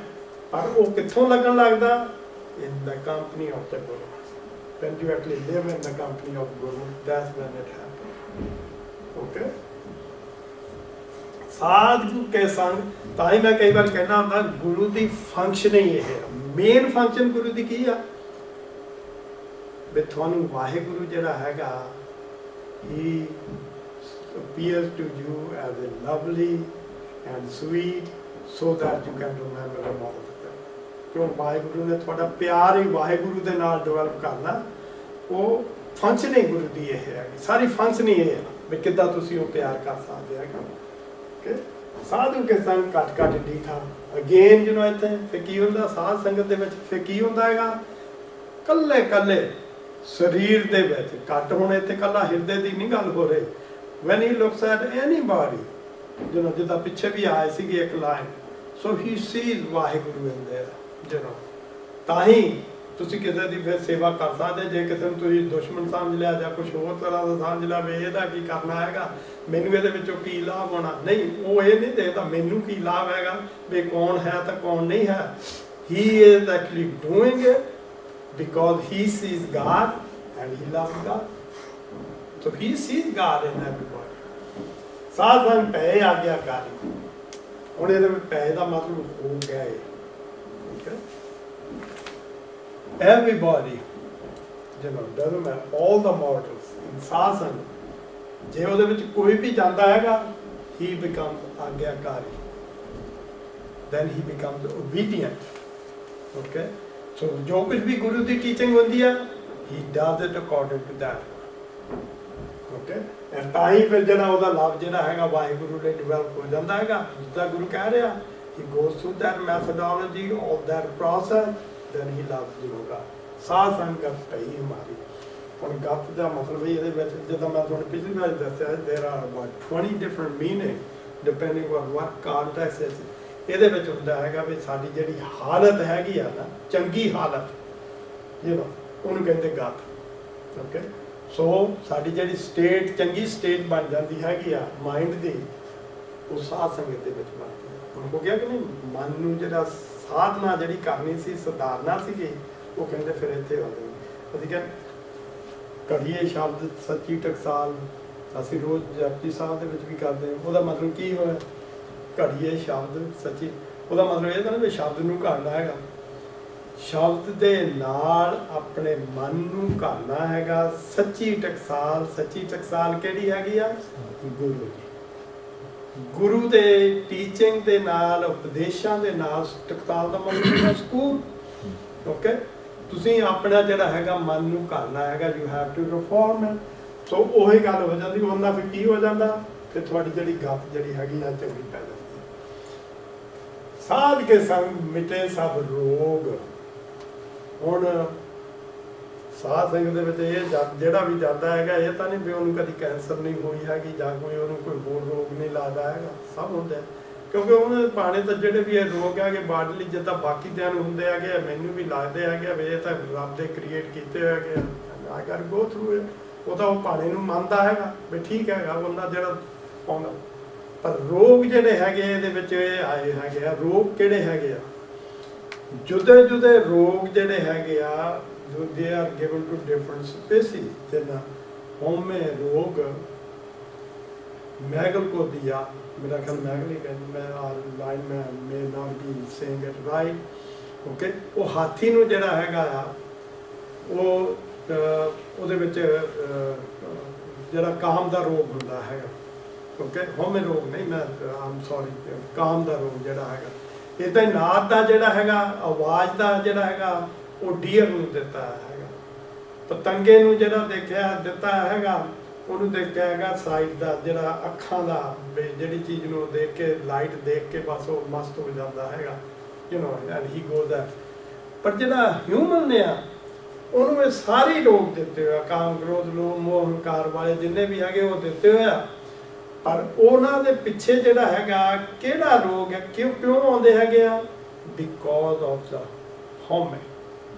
Speaker 2: ਪਰ ਉਹ ਕਿੱਥੋਂ ਲੱਗਣ ਲੱਗਦਾ? In the company of the Guru. When you actually live in the company of Guru, that's when it happens. Okay? ਸਾਧੂ ਕੇ ਸੰਗ, ਤਾਂ ਹੀ ਮੈਂ ਕਈ ਵਾਰ ਕਹਿਣਾ ਹੁੰਦਾ ਗੁਰੂ ਦੀ ਫੰਕਸ਼ਨ ਹੀ ਇਹ ਹੈ, ਮੇਨ ਫੰਕਸ਼ਨ ਗੁਰੂ ਦੀ ਕੀ ਆ? ਵੀ ਤੁਹਾਨੂੰ ਵਾਹਿਗੁਰੂ ਜਿਹੜਾ ਹੈਗਾ he appears to you as a lovely and sweet so that you can remember him all the time. ਕਿਉਂ ਵਾਹਿਗੁਰੂ ਨੇ ਤੁਹਾਡਾ ਪਿਆਰ ਹੀ ਵਾਹਿਗੁਰੂ ਦੇ ਨਾਲ ਡਿਵੈਲਪ ਕਰਨਾ, ਉਹ ਫੰਕਸ਼ਨ ਹੀ ਗੁਰੂ ਦੀ ਇਹ ਹੈਗੀ, ਸਾਰੀ ਫੰਕਸ਼ਨ ਹੀ ਇਹ ਹੈ ਵੀ ਕਿੱਦਾਂ ਤੁਸੀਂ ਉਹ ਪਿਆਰ ਕਰ ਸਕਦੇ ਹੈਗਾ। Okay? ਸਾਧੂ ਕੇ ਸੰਗ ਘੱਟ ਘੱਟ ਡੀਠਾ, ਅਗੇਨ ਜਿਹਨੂੰ ਇੱਥੇ ਫਿਰ ਕੀ ਹੁੰਦਾ ਸਾਧ ਸੰਗਤ ਦੇ ਵਿੱਚ, ਫਿਰ ਕੀ ਹੁੰਦਾ ਹੈਗਾ? ਕੱਲੇ ਕੱਲੇ ਸਰੀਰ ਦੇ ਵਿੱਚ, ਘੱਟ ਹੁਣ ਇੱਥੇ ਕੱਲਾ ਹਿਰਦੇ ਦੀ ਨਹੀਂ ਗੱਲ ਹੋ ਰਹੀ। when he looks at anybody, ਜਿੱਦਾਂ ਪਿੱਛੇ ਵੀ ਆਏ ਸੀਗੇ ਇੱਕ line, so he sees Waheguru in there, ਤਾਂ ਹੀ ਤੁਸੀਂ ਕਿਸੇ ਦੀ ਫਿਰ ਸੇਵਾ ਕਰ ਸਕਦੇ। ਜੇ ਕਿਸੇ ਨੂੰ ਤੁਸੀਂ ਦੁਸ਼ਮਣ ਸਮਝ ਲਿਆ ਜਾਂ ਕੁਝ ਹੋਰ ਤਰ੍ਹਾਂ ਦਾ ਸਮਝ ਲਿਆ ਵੀ ਇਹਦਾ ਕੀ ਕਰਨਾ ਹੈਗਾ, ਮੈਨੂੰ ਇਹਦੇ ਵਿੱਚੋਂ ਕੀ ਲਾਭ ਹੋਣਾ, ਨਹੀਂ, ਉਹ ਇਹ ਨਹੀਂ ਦੇਖਦਾ ਮੈਨੂੰ ਕੀ ਲਾਭ ਹੈਗਾ ਵੀ ਕੌਣ ਹੈ ਤਾਂ ਕੌਣ ਨਹੀਂ ਹੈ। he is actually doing it because he sees God and he loves God. So he sees God in everybody. ਸਾਧ ਸੰਗ ਪੈ ਆਗਿਆਕਾਰੀ, ਹੁਣ ਇਹਦੇ ਵਿੱਚ ਪੈ ਦਾ ਮਤਲਬ ਹੋ ਗਿਆ ਹੈ। Everybody, doesn't matter, all the mortals in ਸਾਧ ਸੰਗ, ਜੇ ਉਹਦੇ ਵਿੱਚ ਕੋਈ ਵੀ ਜਾਂਦਾ ਹੈਗਾ, he becomes ਆਗਿਆਕਾਰੀ, then he becomes obedient. Okay, so ਜੋ ਕੁਝ ਵੀ ਗੁਰੂ ਦੀ ਟੀਚਿੰਗ ਹੁੰਦੀ ਹੈ, he does it according to that. Okay, and ਤਾਂ ਹੀ ਫਿਰ ਜਿਹੜਾ ਉਹਦਾ ਲਵ ਜਿਹੜਾ ਹੈਗਾ ਵਾਹਿਗੁਰੂ ਲਈ ਡਿਵੈਲਪ ਹੋ ਜਾਂਦਾ ਹੈਗਾ, ਜਿੱਦਾਂ ਗੁਰੂ ਕਹਿ ਰਿਹਾ, he goes through that methodology of that process, then he loves you. ਸਾਧ ਸੰਗਤ ਪਈ ਹਮਾਰੀ। ਹੁਣ ਗੱਪ ਦਾ ਮਤਲਬ ਇਹਦੇ ਵਿੱਚ ਜਿੱਦਾਂ ਮੈਂ ਤੁਹਾਨੂੰ ਪਿਛਲੀ ਵਾਰ ਦੱਸਿਆ, there are about 20 different meanings depending on what context is. ਇਹਦੇ ਵਿੱਚ ਹੁੰਦਾ ਹੈਗਾ ਵੀ ਸਾਡੀ ਜਿਹੜੀ ਹਾਲਤ ਹੈਗੀ ਆ ਨਾ, ਚੰਗੀ ਹਾਲਤ, ਉਹਨੂੰ ਕਹਿੰਦੇ ਗੱਪ। ਓਕੇ, ਸੋ ਸਾਡੀ ਜਿਹੜੀ ਸਟੇਟ, ਚੰਗੀ ਸਟੇਟ ਬਣ ਜਾਂਦੀ ਹੈਗੀ ਆ ਮਾਈਂਡ ਦੀ, ਉਹ ਸਾਧ ਸੰਗਤ ਦੇ ਵਿੱਚ ਬਣਦੀ ਹੈ। ਹੁਣ ਹੋ ਗਿਆ ਕਿ ਨਹੀਂ, ਮਨ ਨੂੰ ਜਿਹੜਾ ਸਾਧਨਾ ਜਿਹੜੀ ਕਰਨੀ ਸੀ, ਸੁਧਾਰਨਾ ਸੀਗੀ, ਉਹ ਕਹਿੰਦੇ ਫਿਰ ਇੱਥੇ ਆ ਗਈ। ਅਸੀਂ ਕਹਿੰਦੇ ਕਰੀਏ ਸ਼ਬਦ ਸੱਚੀ ਟਕਸਾਲ, ਅਸੀਂ ਰੋਜ਼ ਜਪਜੀ ਸਾਹਿਬ ਦੇ ਵਿੱਚ ਵੀ ਕਰਦੇ ਹਾਂ। ਉਹਦਾ ਮਤਲਬ ਕੀ ਹੋਇਆ? ਘੜੀਏ ਸ਼ਬਦ ਸੱਚੀ, ਉਹਦਾ ਮਤਲਬ ਇਹ ਤਾਂ ਨਹੀਂ ਵੀ ਸ਼ਬਦ ਨੂੰ ਘੜਨਾ ਹੈਗਾ, ਸ਼ਬਦ ਦੇ ਨਾਲ ਆਪਣੇ ਮਨ ਨੂੰ ਘੜਨਾ ਹੈਗਾ। ਸੱਚੀ ਟਕਸਾਲ, ਸੱਚੀ ਟਕਸਾਲ ਕਿਹੜੀ ਹੈਗੀ ਆ? ਗੁਰੂ ਦੀ, ਗੁਰੂ ਦੇ ਟੀਚਿੰਗ ਦੇ ਨਾਲ, ਉਪਦੇਸ਼ਾਂ ਦੇ ਨਾਲ। ਟਕਸਾਲ ਦਾ ਮਤਲਬ ਹੈ ਸਕੂਲ। ਓਕੇ, ਤੁਸੀਂ ਆਪਣਾ ਜਿਹੜਾ ਹੈਗਾ ਮਨ ਨੂੰ ਘੜਨਾ ਹੈਗਾ, you have to reform it. So ਉਹੀ ਗੱਲ ਹੋ ਜਾਂਦੀ, ਉਹਨਾਂ ਫਿਰ ਕੀ ਹੋ ਜਾਂਦਾ, ਫਿਰ ਤੁਹਾਡੀ ਜਿਹੜੀ ਗੱਪ ਜਿਹੜੀ ਹੈਗੀ ਆ ਚੰਗੀ ਪੈ ਜਾਂਦੀ। ਸਾਧ ਕੇ ਸੰਗ ਮਿਟੇ ਸਭ ਰੋਗ। ਹੁਣ ਸਾਧ ਸੰਗਤ ਦੇ ਵਿੱਚ ਇਹ ਜਿਹੜਾ ਵੀ ਜਾਂਦਾ ਹੈਗਾ, ਇਹ ਤਾਂ ਨਹੀਂ ਵੀ ਉਹਨੂੰ ਕਦੀ ਕੈਂਸਰ ਨਹੀਂ ਹੋਈ ਹੈਗੀ ਜਾਂ ਕੋਈ ਉਹਨੂੰ ਕੋਈ ਹੋਰ ਰੋਗ ਨਹੀਂ ਲੱਗਦਾ ਹੈਗਾ, ਸਭ ਹੁੰਦਾ। ਕਿਉਂਕਿ ਉਹਨਾਂ ਦੇ ਪਾਣੇ ਤਾਂ ਜਿਹੜੇ ਵੀ ਇਹ ਰੋਗ ਹੈਗੇ ਬਾਡਲੀ, ਜਿੱਦਾਂ ਬਾਕੀ ਦਿਆਂ ਨੂੰ ਹੁੰਦੇ ਹੈਗੇ, ਮੈਨੂੰ ਵੀ ਲੱਗਦੇ ਹੈਗੇ ਵੀ ਇਹ ਤਾਂ ਰੱਬ ਦੇ ਕ੍ਰੀਏਟ ਕੀਤੇ ਹੈਗੇ, I get go through it. ਉਹ ਤਾਂ ਉਹ ਪਾਣੇ ਨੂੰ ਮੰਨਦਾ ਹੈਗਾ ਵੀ ਠੀਕ ਹੈਗਾ, ਉਹਨਾਂ ਜਿਹੜਾ ਪਾਉਂਦਾ। ਪਰ ਰੋਗ ਜਿਹੜੇ ਹੈਗੇ ਇਹਦੇ ਵਿੱਚ ਇਹ ਆਏ ਹੈਗੇ ਆ। ਰੋਗ ਕਿਹੜੇ ਹੈਗੇ ਆ? ਜੁਦੇ ਜੁਦੇ ਰੋਗ ਜਿਹੜੇ ਹੈਗੇ ਆ, they are given to different species. ਜਿੱਦਾਂ ਹਉਮੈ ਰੋਗ, ਮੈਗਲਕੋਦੀਆ, ਮੇਰਾ ਖਿਆਲ ਮੈਗਲ ਹੀ ਕਹਿੰਦੇ, ਮੈਂ ਲਾਈਨ ਮੈਂ may not be saying it right. Okay, ਉਹ ਹਾਥੀ ਨੂੰ ਜਿਹੜਾ ਹੈਗਾ ਆ, ਉਹ ਉਹਦੇ ਵਿੱਚ ਜਿਹੜਾ ਕਾਮ ਦਾ ਰੋਗ ਹੁੰਦਾ ਹੈਗਾ। ਓਕੇ, ਹਉਮੈ ਰੋਗ ਨਹੀਂ, ਮੈਂ ਆਮ ਸੌਰੀ, ਕਾਮ ਦਾ ਰੋਗ ਜਿਹੜਾ ਹੈਗਾ। ਇੱਦਾਂ ਹੀ ਨਾਦ ਦਾ ਜਿਹੜਾ ਹੈਗਾ, ਆਵਾਜ਼ ਦਾ ਜਿਹੜਾ ਹੈਗਾ, ਉਹ ਡੀਅਰ ਨੂੰ ਦਿੱਤਾ ਹੈਗਾ। ਪਤੰਗੇ ਨੂੰ ਜਿਹੜਾ ਦੇਖਿਆ ਦਿੱਤਾ ਹੈਗਾ, ਉਹਨੂੰ ਦੇਖਿਆ ਹੈਗਾ ਸਾਈਟ ਦਾ, ਜਿਹੜਾ ਅੱਖਾਂ ਦਾ, ਜਿਹੜੀ ਚੀਜ਼ ਨੂੰ ਦੇਖ ਕੇ, ਲਾਈਟ ਦੇਖ ਕੇ ਬਸ ਉਹ ਮਸਤ ਹੋ ਜਾਂਦਾ ਹੈਗਾ, ਐਂਡ ਹੀ ਗੋਜ਼ ਦੈਟ। ਪਰ ਜਿਹੜਾ ਹਿਊਮਨ ਨੇ ਆ, ਉਹਨੂੰ ਇਹ ਸਾਰੇ ਰੋਗ ਦਿੱਤੇ ਹੋਏ ਆ, ਕਾਮ ਕ੍ਰੋਧ ਲੋਭ ਮੋਹ ਹੰਕਾਰ ਵਾਲੇ ਜਿੰਨੇ ਵੀ ਹੈਗੇ ਉਹ ਦਿੱਤੇ ਹੋਏ ਆ। ਪਰ ਉਹਨਾਂ ਦੇ ਪਿੱਛੇ ਜਿਹੜਾ ਹੈਗਾ ਕਿਹੜਾ ਰੋਗ ਹੈ, ਕਿਉਂ ਆਉਂਦੇ ਹੈਗੇ ਆ? ਬਿਕੋਜ਼ ਆਫ ਦਾ ਹਉਮੈ,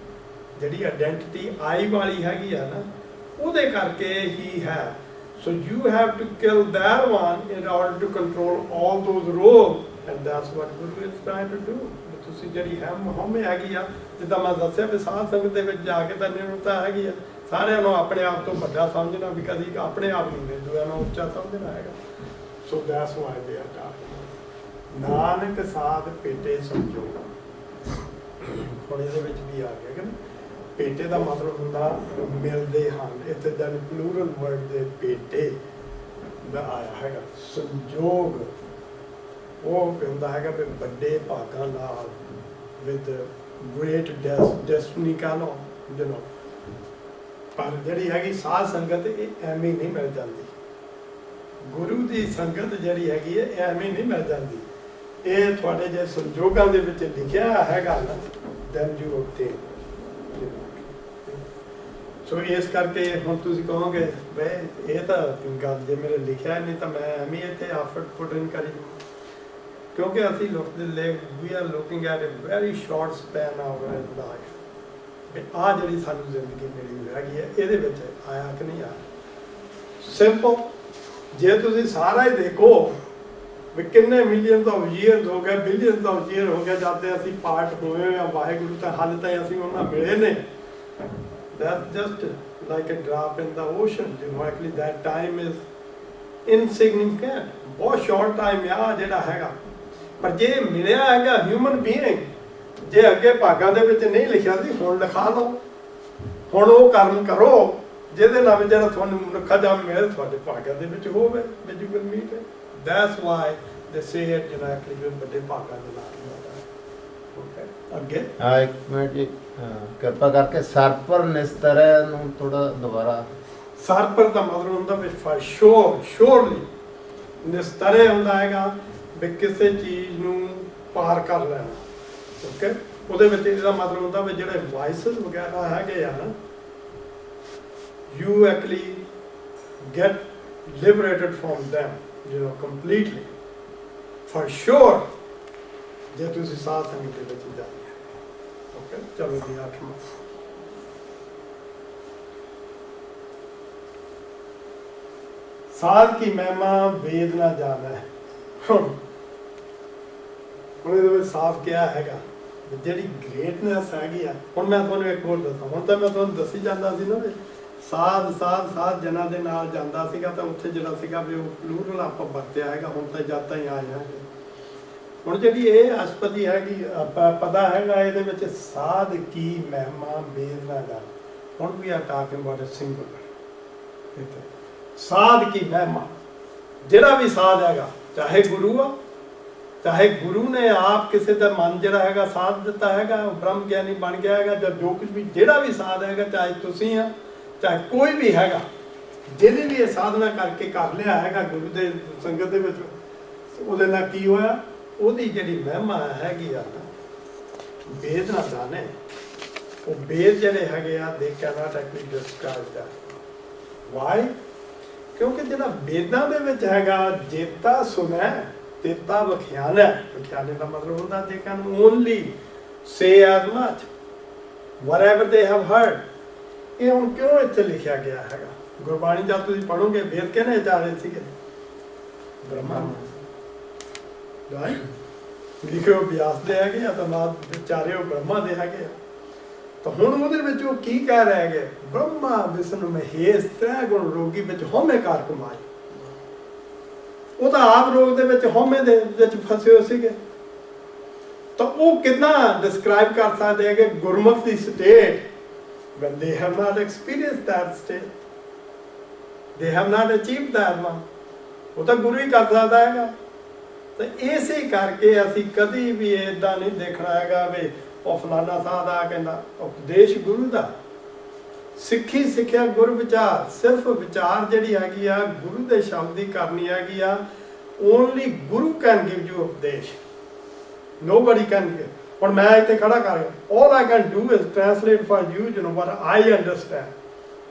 Speaker 2: ਜਿਹੜੀ ਆਇਡੈਂਟੀਟੀ ਆਈ ਵਾਲੀ ਹੈਗੀ ਆ ਨਾ, ਉਹਦੇ ਕਰਕੇ ਹੀ ਹੈ। So you have to kill that one in order to control all those rogues, and that's what Guru is trying to do. ਤੁਸੀਂ ਜਿਹੜੀ ਹਉਮੈ ਹੈਗੀ ਆ, ਜਿੱਦਾਂ ਮੈਂ ਦੱਸਿਆ ਵੀ ਸਾਧ ਸੰਗਤ ਦੇ ਵਿੱਚ ਜਾ ਕੇ ਤਾਂ ਨਿਰੁਤਾ ਹੈਗੀ ਆ, ਸਾਰਿਆਂ ਨੂੰ ਆਪਣੇ ਆਪ ਤੋਂ ਵੱਡਾ ਸਮਝਣਾ, ਵੀ ਕਦੀ ਆਪਣੇ ਆਪ ਨੂੰ ਦੂਜਿਆਂ ਨੂੰ ਉੱਚਾ ਸਮਝਣਾ ਹੈਗਾ। So that's why they are talking. Nanak ਸਾਧ ਭੇਟੇ ਸਮਝੋ। ਹੁਣ ਇਹਦੇ ਵਿੱਚ ਵੀ ਆ ਗਿਆ ਕਿ ਭੇਟੇ ਦਾ ਮਤਲਬ ਹੁੰਦਾ ਮਿਲਦੇ ਹਨ। ਇੱਥੇ ਜਦ ਪਲੂਰਲ ਵਰਡ ਦੇ ਭੇਟੇ ਦਾ ਆਇਆ ਹੈਗਾ। ਸੰਜੋਗ ਉਹ ਹੁੰਦਾ ਹੈਗਾ ਵੀ ਵੱਡੇ ਭਾਗਾਂ ਨਾਲ, ਵਿਦ ਗ੍ਰੇਟ ਡੈਸਟੀਨੀ ਕਹ ਲਓ ਜਿਹਨੂੰ। ਪਰ ਜਿਹੜੀ ਹੈਗੀ ਸਾਧ ਸੰਗਤ ਇਹ ਐਵੇਂ ਨਹੀਂ ਮਿਲ ਜਾਂਦੀ। ਗੁਰੂ ਦੀ ਸੰਗਤ ਜਿਹੜੀ ਹੈਗੀ ਹੈ ਐਵੇਂ ਨਹੀਂ ਮਿਲ ਜਾਂਦੀ। ਇਹ ਤੁਹਾਡੇ ਜੇ ਸੰਜੋਗਾਂ ਦੇ ਵਿੱਚ ਲਿਖਿਆ ਹੈਗਾ ਨਾ, ਦੈਨ ਯੂ ਓਬਟੇਨ। ਸੋ ਇਸ ਕਰਕੇ ਹੁਣ ਤੁਸੀਂ ਕਹੋਗੇ ਬਈ ਇਹ ਤਾਂ ਗੱਲ ਜੇ ਮੇਰੇ ਲਿਖਿਆ ਨਹੀਂ ਤਾਂ ਮੈਂ ਐਵੇਂ ਇੱਥੇ ਆਫਰਟ ਪੁੱਟ ਇਨ ਕਰੀ, ਕਿਉਂਕਿ ਅਸੀਂ we are looking at a very short span of life. ਆਹ ਜਿਹੜੀ ਸਾਨੂੰ ਜ਼ਿੰਦਗੀ ਮਿਲੀ ਹੋਈ ਹੈਗੀ ਹੈ, ਇਹਦੇ ਵਿੱਚ ਆਇਆ ਕਿ ਨਹੀਂ ਆਇਆ। ਸਿੰਪਲ, ਜੇ ਤੁਸੀਂ ਸਾਰਾ ਹੀ ਦੇਖੋ ਵੀ ਕਿੰਨੇ ਮਿਲੀਅਨਸ ਆਫ ਈਅਰਸ ਹੋ ਗਏ, ਬਿਲੀਅਨਸ ਆਫ ਈਅਰ ਹੋ ਗਏ ਜਦ ਦੇ ਅਸੀਂ ਪਾਰਟ ਹੋਏ ਆ ਵਾਹਿਗੁਰੂ ਤਾਂ ਹਾਲੇ ਤਾਂ ਅਸੀਂ ਉਹਨਾਂ ਮਿਲੇ ਨੇ। That's just like a drop in the ocean. You know, actually that time is insignificant. बहुत short time ਆ ਜਿਹੜਾ ਹੈਗਾ। ਪਰ ਜੇ ਮਿਲਿਆ ਹੈਗਾ ਹਿਊਮਨ ਬੀਇੰਗ, ਜੇ ਅੱਗੇ ਭਾਗਾਂ ਦੇ ਵਿੱਚ ਨਹੀਂ ਲਿਖਿਆ ਸੀ, ਹੁਣ ਲਿਖਾ ਲਓ। ਹੁਣ ਉਹ ਕਰਮ ਕਰੋ ਜਿਹਦੇ ਨਾਲ ਜਿਹੜਾ ਤੁਹਾਨੂੰ ਮਨੁੱਖਾ ਜਨਮ ਮਿਲੇ ਤੁਹਾਡੇ ਭਾਗਾਂ ਦੇ ਵਿੱਚ ਹੋਵੇ, ਵਿੱਚ you will meet it. That's why they say it, you know, actually ਵੱਡੇ ਭਾਗਾਂ ਦੇ ਨਾਲ ਹੁੰਦਾ ਹੈ। ਅੱਗੇ
Speaker 4: ਹਾਂ, ਇੱਕ ਮਿੰਟ ਜੀ, ਕਿਰਪਾ ਕਰਕੇ ਸਰਪਰ ਨਿਸਤਰੈ ਨੂੰ ਥੋੜਾ ਦੁਬਾਰਾ।
Speaker 2: ਸਰਪਰ ਦਾ ਮਤਲਬ ਹੁੰਦਾ ਵੀ ਫॉर ਸ਼ੋਰ, ਸ਼ੋਰਲੀ। ਨਿਸਤਰੇ ਹੁੰਦਾ ਹੈਗਾ ਵੀ ਕਿਸੇ ਚੀਜ਼ ਨੂੰ ਪਾਰ ਕਰ ਲੈਣਾ। ਓਕੇ, ਉਹਦੇ ਵਿੱਚ ਇਹਦਾ ਮਤਲਬ ਹੁੰਦਾ ਵੀ ਜਿਹੜੇ ਵਾਇਸਸ ਵਗੈਰਾ ਹੈਗੇ ਆ ਨਾ, you actually get liberated from them, you know, completely, for sure, ਜੇ ਤੁਸੀਂ ਸਾਧ ਸੰਗਤ ਦੇ ਵਿੱਚ ਜਾਂਦੇ। ਓਕੇ, ਚਲੋ ਜੀ 8ਵਾਂ। ਸਾਧ ਕੀ ਮਹਿਮਾ ਵੇਦ ਨਾ ਜਾਣੈ। ਹੁਣ ਇਹਦੇ ਵਿੱਚ ਸਾਫ਼ ਕਿਹਾ ਹੈਗਾ ਜਿਹੜੀ ਗ੍ਰੇਟਨੈਸ ਹੈਗੀ ਆ। ਹੁਣ ਮੈਂ ਤੁਹਾਨੂੰ ਇੱਕ ਹੋਰ ਦੱਸਾਂ, ਹੁਣ ਤਾਂ ਮੈਂ ਤੁਹਾਨੂੰ ਦੱਸੀ ਜਾਂਦਾ ਸੀ ਨਾ ਵੀ ਸਾਧ ਜਨਾਂ ਦੇ ਨਾਲ ਜਾਂਦਾ ਸੀਗਾ, ਤਾਂ ਉੱਥੇ ਜਿਹੜਾ ਸੀਗਾ ਵੀ ਉਹ ਪਲੂਰਲ ਆਪਾਂ ਵਰਤਿਆ ਹੈਗਾ। ਹੁਣ ਤਾਂ ਜਾਤਾਂ ਹੀ ਆਏ ਹੈਗੇ। ਹੁਣ ਜਿਹੜੀ ਇਹ ਅਸਪਤੀ ਹੈਗੀ ਪਤਾ ਹੈਗਾ, ਇਹਦੇ ਵਿੱਚ ਸਾਧ ਕੀ ਮਹਿਮਾ ਵੇਦ ਨਾ ਜਾਣੈ। ਹੁਣ ਵੀ ਆ ਟਾਕਿੰਗ ਅਬਾਊਟ ਅ ਸਿੰਗੂਲਰ। ਇੱਥੇ ਸਾਧ ਕੀ ਮਹਿਮਾ, ਜਿਹੜਾ ਵੀ ਸਾਧ ਹੈਗਾ, ਚਾਹੇ ਗੁਰੂ ਆ, ਚਾਹੇ ਗੁਰੂ ਨੇ ਆਪ ਕਿਸੇ ਦਾ ਮਨ ਜਿਹੜਾ ਹੈਗਾ ਸਾਧ ਦਿੱਤਾ ਹੈਗਾ, ਉਹ ਬ੍ਰਹਮ ਗਿਆਨੀ ਬਣ ਗਿਆ ਹੈਗਾ, ਜਾਂ ਜੋ ਕੁਝ ਵੀ ਜਿਹੜਾ ਵੀ ਸਾਧ ਹੈਗਾ, ਚਾਹੇ ਤੁਸੀਂ ਆ ਚਾਹੇ ਕੋਈ ਵੀ ਹੈਗਾ, ਜਿਹਨੇ ਵੀ ਇਹ ਸਾਧਨਾ ਕਰਕੇ ਕਰ ਲਿਆ ਹੈਗਾ ਗੁਰੂ ਦੇ ਸੰਗਤ ਦੇ ਵਿੱਚ, ਉਹਦੇ ਨਾਲ ਕੀ ਹੋਇਆ? ਉਹਦੀ ਜਿਹੜੀ ਮਹਿਮਾ ਹੈਗੀ ਆ ਨਾ, ਵੇਦ ਨਾ ਜਾਣੇ। ਉਹ ਵੇਦ ਜਿਹੜੇ ਹੈਗੇ ਆ, they cannot actually describe that. Why? ਕਿਉਂਕਿ ਜਿਹੜਾ ਵੇਦਾਂ ਦੇ ਵਿੱਚ ਹੈਗਾ, ਜੇਤਾ ਸੁਣੈ ਤੇਤਾ ਵਿਖਿਆਨੈ। ਵਿਖਿਆਨੇ ਦਾ ਮਤਲਬ ਹੁੰਦਾ they can only say as much whatever they have heard। ਇਹ ਹੁਣ ਕਿਉਂ ਇੱਥੇ ਲਿਖਿਆ ਗਿਆ ਹੈਗਾ? ਗੁਰਬਾਣੀ ਜਦ ਤੁਸੀਂ ਪੜ੍ਹੋਗੇ, ਵੇਦ ਕਿਹਨੇ ਚਾਰੇ ਸੀਗੇ? ਬ੍ਰਹਮਾ ਰਾਈ ਲਿਖਿਓ ਵਿਆਸ ਦੇ ਹੈਗੇ ਆ, ਤਾਂ ਬਾਅਦ ਚਾਰੇ ਉਹ ਬ੍ਰਹਮਾ ਦੇ ਹੈਗੇ ਆ। ਤਾਂ ਹੁਣ ਉਹਦੇ ਵਿੱਚ ਉਹ ਕੀ ਕਹਿ ਰਹੇ ਹੈਗੇ? ਬ੍ਰਹਮਾ ਵਿਸ਼ਨੂੰ ਮਹੇਸ਼ ਤ੍ਰੈ ਗੁਣ ਰੋਗੀ ਵਿੱਚ ਹਉਮੈ ਕਾਰ ਕਮਾਈ। ਉਹ ਤਾਂ ਆਪ ਰੋਗ ਦੇ ਵਿੱਚ ਹਉਮੈ ਦੇ ਵਿੱਚ ਫਸੇ ਹੋਏ ਸੀਗੇ। ਤਾਂ ਉਹ ਕਿੰਨਾ ਡਿਸਕ੍ਰਾਈਬ ਕਰ ਸਕਦੇ ਹੈਗੇ ਗੁਰਮੁਖ ਦੀ state when they have not experienced that state, they have not achieved that one। ਉਹ ਤਾਂ ਗੁਰੂ ਹੀ ਕਰ ਸਕਦਾ ਹੈਗਾ। ਤਾਂ ਇਸੇ ਕਰਕੇ ਅਸੀਂ ਕਦੀ ਵੀ ਇਦਾਂ ਨਹੀਂ ਦੇਖਣਾ ਹੈਗਾ ਵੀ ਉਹ ਫਲਾਣਾ ਸਾਧ ਆ ਕਹਿੰਦਾ। ਉਪਦੇਸ਼ ਗੁਰੂ ਦਾ, ਸਿੱਖੀ ਸਿੱਖਿਆ ਗੁਰ ਵਿਚਾਰ। ਸਿਰਫ ਵਿਚਾਰ ਜਿਹੜੀ ਹੈਗੀ ਆ ਗੁਰੂ ਦੇ ਸ਼ਬਦ ਦੀ ਕਰਨੀ ਹੈਗੀ ਆ। Only Guru can give you ਉਪਦੇਸ਼, ਨੋਬਡੀ ਕੈਨ ਗਿਵ। ਹੁਣ ਮੈਂ ਇੱਥੇ ਖੜਾ ਕਰ ਗਿਆ all I can do is translate for you, you know, what I understand,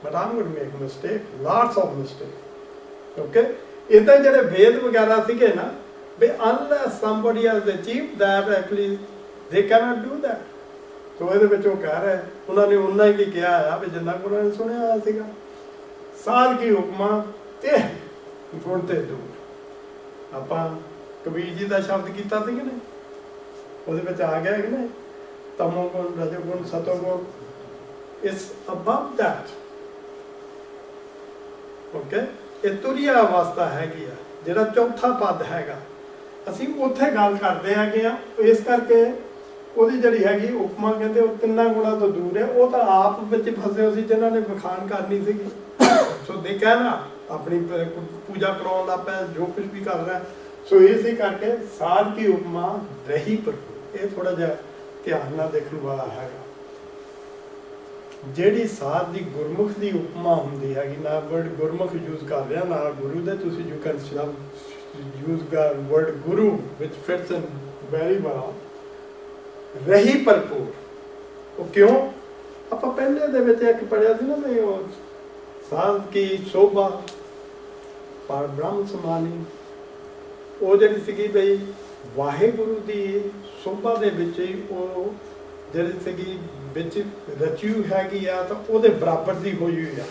Speaker 2: but I'm going to make mistake, lots of mistake, okay? ਇੱਦਾਂ ਜਿਹੜੇ ਵੇਦ ਵਗੈਰਾ ਸੀਗੇ ਨਾ ਵੀ unless somebody has achieved that, actually they cannot do that. ਸੋ ਇਹਦੇ ਵਿੱਚ ਉਹ ਕਹਿ ਰਿਹਾ ਉਹਨਾਂ ਨੇ ਉਹਨਾਂ ਹੀ ਕਿਹਾ ਆ ਵੀ ਜਿੰਨਾ ਕੁ ਉਹਨਾਂ ਨੇ ਸੁਣਿਆ ਹੋਇਆ ਸੀਗਾ। ਸਾਧ ਕੀ ਹੁਕਮਾਂ ਤੇ ਗੁਣ ਤੇ ਦੂਰ, ਆਪਾਂ ਕਬੀਰ ਜੀ ਦਾ ਸ਼ਬਦ ਕੀਤਾ ਸੀ ਕਿ ਨਹੀਂ, ਉਹਦੇ ਵਿੱਚ ਆ ਗਿਆ ਕਿ ਨਹੀਂ, ਤਮੋ ਗੁਣ ਰਜੋ ਗੁਣ ਸਤੋ ਗੁਣ is above that, okay? ਇਹ ਤੁਰੀਆ ਅਵਸਥਾ ਹੈਗੀ ਆ, ਜਿਹੜਾ ਚੌਥਾ ਪਦ ਹੈਗਾ, ਅਸੀਂ ਉੱਥੇ ਗੱਲ ਕਰਦੇ ਹੈਗੇ ਆ। ਇਸ ਕਰਕੇ ਉਹਦੀ ਜਿਹੜੀ ਹੈਗੀ ਉਪਮਾ ਕਹਿੰਦੇ ਉਹ ਤਿੰਨਾਂ ਗੁਣਾਂ ਤੋਂ ਦੂਰ ਹੈ। ਉਹ ਤਾਂ ਆਪ ਵਿੱਚ ਫਸੇ ਹੋ ਸੀ ਜਿਨ੍ਹਾਂ ਨੇ ਵਿਖਾਣ ਕਰਨੀ ਸੀਗੀ। ਸੋ ਦੇ ਕਹਿਣਾ ਆਪਣੀ ਪੂਜਾ ਕਰਾਉਣ ਲੱਗ ਪਿਆ, ਜੋ ਕੁਝ ਵੀ ਕਰ ਰਿਹਾ। ਸੋ ਇਸੇ ਕਰਕੇ ਸਾਧ ਕੀ ਉਪਮਾ ਰਹੀ ਭਰਪੂਰ, ਇਹ ਥੋੜਾ ਜਿਹਾ ਧਿਆਨ ਨਾਲ ਦੇਖਣ ਵਾਲਾ ਹੈਗਾ। ਜਿਹੜੀ ਸਾਧ ਦੀ ਗੁਰਮੁਖ ਦੀ ਉਪਮਾ ਹੁੰਦੀ ਹੈਗੀ, ਨਾ ਵਰਡ ਗੁਰਮੁਖ ਯੂਜ਼ ਕਰ ਰਿਹਾ ਨਾ ਗੁਰੂ ਦੇ, ਤੁਸੀਂ you can use word guru which fits in very well. ਰਹੀ ਭਰਪੂਰ, ਉਹ ਕਿਉਂ? ਆਪਾਂ ਪਹਿਲੇ ਦੇ ਵਿੱਚ ਇੱਕ ਪੜ੍ਹਿਆ ਸੀ ਨਾ ਵੀ ਉਹ ਸਾਧ ਕੀ ਸ਼ੋਭਾ ਪਰ ਬ੍ਰਹਮ ਸਮਾਨੀ, ਉਹ ਜਿਹੜੀ ਸੀਗੀ ਬਈ ਵਾਹਿਗੁਰੂ ਦੀ ਸ਼ੋਭਾ ਦੇ ਵਿੱਚ ਹੀ ਉਹ ਜਿਹੜੀ ਸੀਗੀ ਵਿੱਚ ਰਚੀ ਹੈਗੀ ਆ, ਤਾਂ ਉਹਦੇ ਬਰਾਬਰ ਦੀ ਹੋਈ ਹੋਈ ਆ।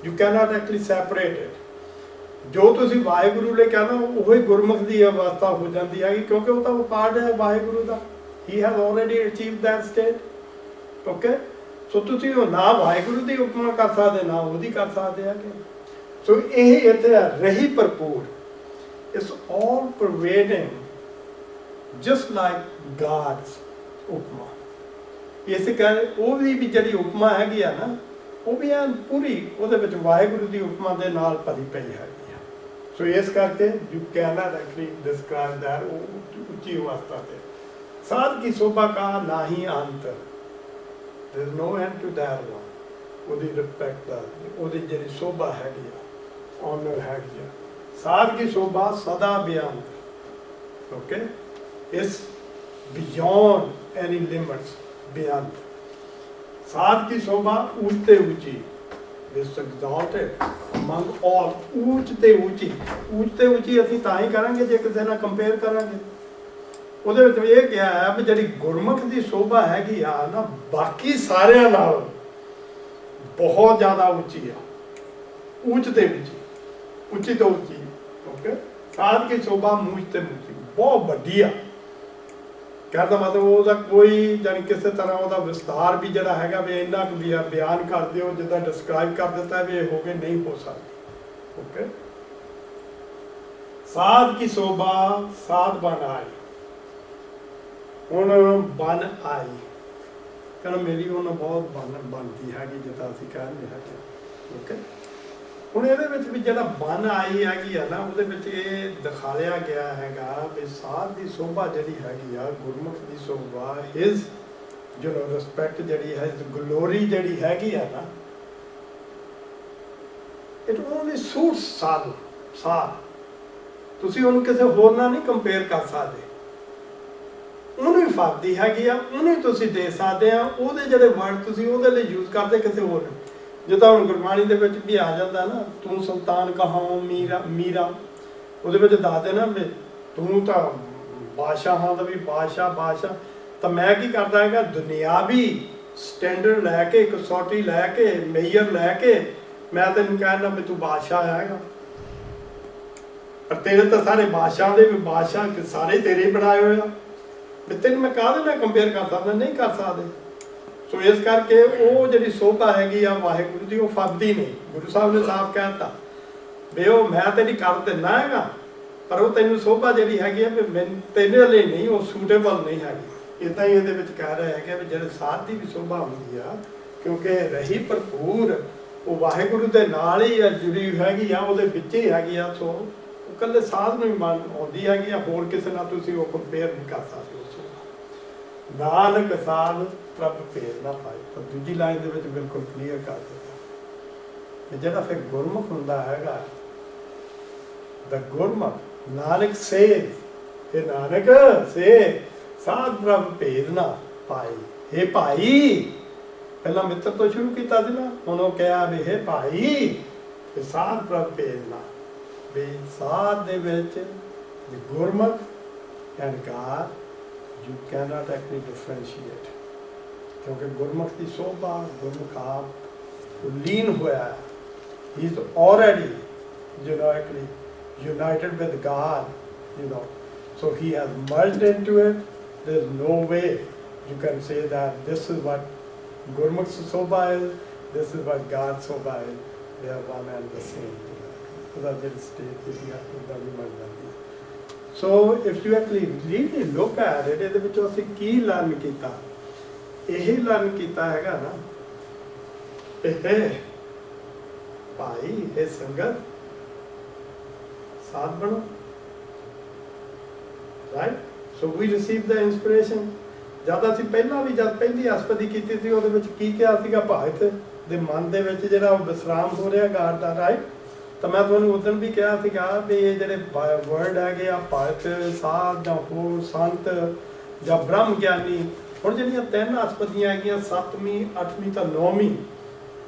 Speaker 2: You cannot actually separate it. ਜੋ ਤੁਸੀਂ ਵਾਹਿਗੁਰੂ ਲਈ ਕਹਿੰਦਾ ਉਹ ਹੀ ਗੁਰਮੁਖ ਦੀ ਅਵਸਥਾ ਹੋ ਜਾਂਦੀ ਹੈਗੀ, ਕਿਉਂਕਿ ਉਹ ਤਾਂ ਉਹ ਪਾਰਟ ਹੈ ਵਾਹਿਗੁਰੂ ਦਾ। He has already achieved that state, okay? ਸੋ ਤੁਸੀਂ ਉਹ ਨਾ ਵਾਹਿਗੁਰੂ ਦੀ ਉਪਮਾ ਕਰ ਸਕਦੇ ਨਾ ਉਹਦੀ ਕਰ ਸਕਦੇ ਹੈਗੇ। ਸੋ ਇਹ ਇੱਥੇ ਰਹੀ ਭਰਪੂਰ, it's all pervading, just like God's ਉਪਮਾ। ਇਸ ਕਰਕੇ ਉਹ ਵੀ ਜਿਹੜੀ ਉਪਮਾ ਹੈਗੀ ਆ ਨਾ, ਉਹ ਵੀ ਐਨ ਪੂਰੀ ਉਹਦੇ ਵਿੱਚ ਵਾਹਿਗੁਰੂ ਦੀ ਉਪਮਾ ਦੇ ਨਾਲ ਭਰੀ ਪਈ ਹੈਗੀ ਆ। ਸੋ ਇਸ ਕਰਕੇ you cannot actually describe that, ਉਹ ਉੱਚੀ ਅਵਸਥਾ ਤੇ। ਸਾਧ ਕੀ ਸ਼ੋਭਾ ਕਾ ਨਾ ਹੀ ਅੰਤ, there is no end to that one, ਉਹਦੀ ਰਿਸਪੈਕਟ ਦਾ, ਉਹਦੀ ਜਿਹੜੀ ਸ਼ੋਭਾ ਹੈਗੀ ਆ, ਆਨਰ ਹੈਗੀ ਆ। ਸਾਧ ਕੀ ਸ਼ੋਭਾ ਸਦਾ ਬੇਅੰਤ, ਓਕੇ, ਇਸ ਬਿਯੋਂਡ ਐਨੀ ਲਿਮਿਟਸ, ਬੇਅੰਤ। ਸਾਧ ਕੀ ਸ਼ੋਭਾ ਉੱਚ ਤੇ ਉੱਚੀ, this exalted among all, ਉੱਚ ਤੇ ਉੱਚੀ। ਉੱਚ ਤੇ ਉੱਚੀ ਅਸੀਂ ਤਾਂ ਹੀ ਕਰਾਂਗੇ ਜੇ ਕਿਸੇ ਨਾਲ ਕੰਪੇਅਰ ਕਰਾਂਗੇ। ਉਹਦੇ ਵਿੱਚ ਇਹ ਕਿਹਾ ਹੈ ਵੀ ਜਿਹੜੀ ਗੁਰਮੁਖ ਦੀ ਸ਼ੋਭਾ ਹੈਗੀ ਆ ਨਾ, ਬਾਕੀ ਸਾਰਿਆਂ ਨਾਲ ਬਹੁਤ ਜ਼ਿਆਦਾ ਉੱਚੀ ਆ, ਉੱਚ ਤੇ ਉੱਚੀ, ਉੱਚੀ ਤੋਂ ਉੱਚੀ, ਓਕੇ। ਸਾਧ ਕੀ ਸ਼ੋਭਾ ਮੂੰਝ ਤੇ ਉੱਚੀ, ਬਹੁਤ ਵੱਡੀ ਆ। ਕਹਿੰਦਾ ਮਤਲਬ ਉਹਦਾ ਕੋਈ ਜਾਨੀ ਕਿਸੇ ਤਰ੍ਹਾਂ ਉਹਦਾ ਵਿਸਤਾਰ ਵੀ ਜਿਹੜਾ ਹੈਗਾ ਵੀ ਇੰਨਾ ਕੁ ਬਿਆਨ ਕਰ ਦਿਓ ਜਿੱਦਾਂ ਡਿਸਕ੍ਰਾਈਬ ਕਰ ਦਿੱਤਾ ਵੀ ਇਹ ਹੋ ਕੇ ਨਹੀਂ ਹੋ ਸਕਦੀ, ਓਕੇ। ਸਾਧ ਕੀ ਸ਼ੋਭਾ ਸਾਧ ਬਨ ਆਈ, ਹੁਣ ਬਨ ਆਈ ਕਹਿੰਦਾ ਮੇਰੀ ਹੁਣ ਬਹੁਤ ਬਣਦੀ ਹੈਗੀ, ਜਿੱਦਾਂ ਅਸੀਂ ਕਹਿੰਦੇ ਹੈਗੇ, ਓਕੇ। ਹੁਣ ਇਹਦੇ ਵਿੱਚ ਵੀ ਜਿਹੜਾ ਬਨ ਆਈ ਹੈਗੀ ਆ ਨਾ, ਉਹਦੇ ਵਿੱਚ ਇਹ ਦਿਖਾਇਆ ਗਿਆ ਹੈਗਾ ਵੀ ਸਾਧ ਦੀ ਸ਼ੋਭਾ ਜਿਹੜੀ ਹੈਗੀ ਆ, ਗੁਰਮੁਖ ਦੀ ਸ਼ੋਭਾ, ਹਿਜ਼ ਯੂ ਨੋ ਰਿਸਪੈਕਟ ਜਿਹੜੀ ਹੈ, ਗਲੋਰੀ ਜਿਹੜੀ ਹੈਗੀ ਆ ਨਾ, ਇਟ ਓਨਲੀ ਸੂਟਸ ਸਾਧ। ਤੁਸੀਂ ਉਹਨੂੰ ਕਿਸੇ ਹੋਰ ਨਾਲ ਨਹੀਂ ਕੰਪੇਅਰ ਕਰ ਸਕਦੇ, ਉਹਨੂੰ ਵੀ ਫਾਦੀ ਹੈਗੀ ਆ, ਉਹਨੂੰ ਤੁਸੀਂ ਦੇ ਸਕਦੇ ਆ। ਉਹਦੇ ਜਿਹੜੇ ਵਰਡ ਤੁਸੀਂ ਉਹਦੇ ਲਈ ਯੂਜ਼ ਕਰਦੇ ਕਿਸੇ ਹੋਰ ਨੂੰ, ਜਿੱਦਾਂ ਹੁਣ ਗੁਰਬਾਣੀ ਦੇ ਵਿੱਚ ਵੀ ਆ ਜਾਂਦਾ ਨਾ, ਤੂੰ ਸੁਲਤਾਨ ਕਹਾਉ ਮੀਰਾ, ਉਹਦੇ ਵਿੱਚ ਦੱਸਦੇ ਨਾ ਵੀ ਤੂੰ ਤਾਂ ਬਾਦਸ਼ਾਹਾਂ ਦਾ ਵੀ ਬਾਦਸ਼ਾਹ। ਤਾਂ ਮੈਂ ਕੀ ਕਰਦਾ ਹੈਗਾ, ਦੁਨਿਆਵੀ ਸਟੈਂਡਰਡ ਲੈ ਕੇ, ਕਸੌਟੀ ਲੈ ਕੇ, ਮੇਜਰ ਲੈ ਕੇ ਮੈਂ ਤੈਨੂੰ ਕਹਿਣਾ ਵੀ ਤੂੰ ਬਾਦਸ਼ਾਹ ਹੈਗਾ। ਪਰ ਤੇਰੇ ਤਾਂ ਸਾਰੇ ਬਾਦਸ਼ਾਹ ਦੇ ਵੀ ਬਾਦਸ਼ਾਹ ਸਾਰੇ ਤੇਰੇ ਬਣਾਏ ਹੋਏ ਆ, ਵੀ ਤੈਨੂੰ ਮੈਂ ਕਾਹਦੇ ਨਾਲ ਕੰਪੇਅਰ ਕਰ ਸਕਦਾ, ਨਹੀਂ ਕਰ ਸਕਦੇ। ਸੋ ਇਸ ਕਰਕੇ ਉਹ ਜਿਹੜੀ ਸ਼ੋਭਾ ਹੈਗੀ ਆ ਵਾਹਿਗੁਰੂ ਦੀ, ਉਹ ਫੱਬਦੀ ਨਹੀਂ। ਗੁਰੂ ਸਾਹਿਬ ਨੇ ਸਾਫ਼ ਕਹਿ ਦਿੱਤਾ ਵੀ ਉਹ ਮੈਂ ਤੇਰੀ ਕਰ ਦਿੰਦਾ ਹੈਗਾ, ਪਰ ਉਹ ਤੈਨੂੰ ਸ਼ੋਭਾ ਜਿਹੜੀ ਹੈਗੀ ਆ ਵੀ ਮੈਨੂੰ ਤੇਰੇ ਲਈ ਨਹੀਂ, ਉਹ ਸੂਟੇਬਲ ਨਹੀਂ ਹੈਗੀ। ਇੱਦਾਂ ਹੀ ਇਹਦੇ ਵਿੱਚ ਕਹਿ ਰਿਹਾ ਹੈਗਾ ਵੀ ਜਿਹੜੇ ਸਾਧ ਦੀ ਵੀ ਸ਼ੋਭਾ ਹੁੰਦੀ ਆ, ਕਿਉਂਕਿ ਰਹੀ ਭਰਪੂਰ, ਉਹ ਵਾਹਿਗੁਰੂ ਦੇ ਨਾਲ ਹੀ ਜੁੜੀ ਹੈਗੀ ਆ, ਉਹਦੇ ਵਿੱਚ ਹੀ ਹੈਗੀ ਆ। ਸੋ ਉਹ ਇਕੱਲੇ ਸਾਧ ਨੂੰ ਹੀ ਮਨ ਆਉਂਦੀ ਹੈਗੀ ਆ, ਹੋਰ ਕਿਸੇ ਨਾਲ ਤੁਸੀਂ ਉਹ ਕੰਪੇਅਰ ਨਹੀਂ ਕਰ ਸਕਦੇ। ਨਾਨਕ ਸਾਧ ਪ੍ਰਭ ਭੇਦ ਨਾ ਪਾਏ, ਪਰ ਦੂਜੀ ਲਾਈਨ ਦੇ ਵਿੱਚ ਬਿਲਕੁਲ ਕਲੀਅਰ ਕਰ ਦਿੱਤਾ। ਜਿਹੜਾ ਫਿਰ ਗੁਰਮੁਖ ਹੁੰਦਾ ਹੈਗਾ, ਦਾ ਗੁਰਮੁਖ ਨਾਨਕ ਸੇ, ਇਹ ਨਾਨਕ ਸੇ ਸਾਧ ਪ੍ਰਭ ਭੇਦ ਨਾ ਭਾਈ ਹੇ ਭਾਈ, ਪਹਿਲਾਂ ਮਿੱਤਰ ਤੋਂ ਸ਼ੁਰੂ ਕੀਤਾ ਸੀ ਨਾ, ਹੁਣ ਉਹ ਕਿਹਾ ਵੀ ਹੇ ਭਾਈ ਤੇ ਸਾਧ ਪ੍ਰਭ ਭੇਜਣਾ, ਵੀ ਸਾਧ ਦੇ ਵਿੱਚ Gurmukh and God you cannot actually differentiate, ਕਿਉਂਕਿ ਗੁਰਮੁਖ ਦੀ ਸੋਭਾ, ਗੁਰਮੁਖ ਆਪ ਲੀਨ ਹੋਇਆ ਹੈ, he is already actually united with God, so he has merged into it. There is no way you can say that this is what Gurmukh Sobha is, this is what God Sobha is. They are one and the same. Other state is so if you actually really look at it, ਇਹਦੇ ਵਿੱਚੋਂ ਅਸੀਂ ਕੀ ਲਰਨ ਕੀਤਾ? ਇਹੀ ਲਰਨ ਕੀਤਾ ਹੈਗਾ ਨਾ, ਇਹ ਭਾਈ ਇਹ ਸੰਗਤ ਸਾਧ ਬਣੋ, ਰਾਈਟ? ਸੋ ਵੀ ਰਿਸੀਵ ਦਾ ਇਨਸਪੀਰੇਸ਼ਨ। ਜਦ ਅਸੀਂ ਪਹਿਲਾਂ ਵੀ ਜਦ ਪਹਿਲੀ ਅਸਪਦੀ ਕੀਤੀ ਸੀ ਉਹਦੇ ਵਿੱਚ ਕੀ ਕਿਹਾ ਸੀਗਾ? ਭਗਤ ਦੇ ਮਨ ਦੇ ਵਿੱਚ ਜਿਹੜਾ ਉਹ ਵਿਸਰਾਮ ਹੋ ਰਿਹਾ ਗਾਡ ਦਾ, ਰਾਈਟ? ਤਾਂ ਮੈਂ ਤੁਹਾਨੂੰ ਉਦੋਂ ਵੀ ਕਿਹਾ ਸੀਗਾ ਵੀ ਇਹ ਜਿਹੜੇ ਵਰਡ ਹੈਗੇ ਆ ਭਗਤ, ਸਾਧ ਜਾਂ ਹੋਰ ਸੰਤ ਜਾਂ ਬ੍ਰਹਮ ਗਿਆਨੀ, ਹੁਣ ਜਿਹੜੀਆਂ ਤਿੰਨ ਅਸਪਦੀਆਂ ਹੈਗੀਆਂ 7ਵੀਂ 8ਵੀਂ ਤਾਂ 9ਵੀਂ,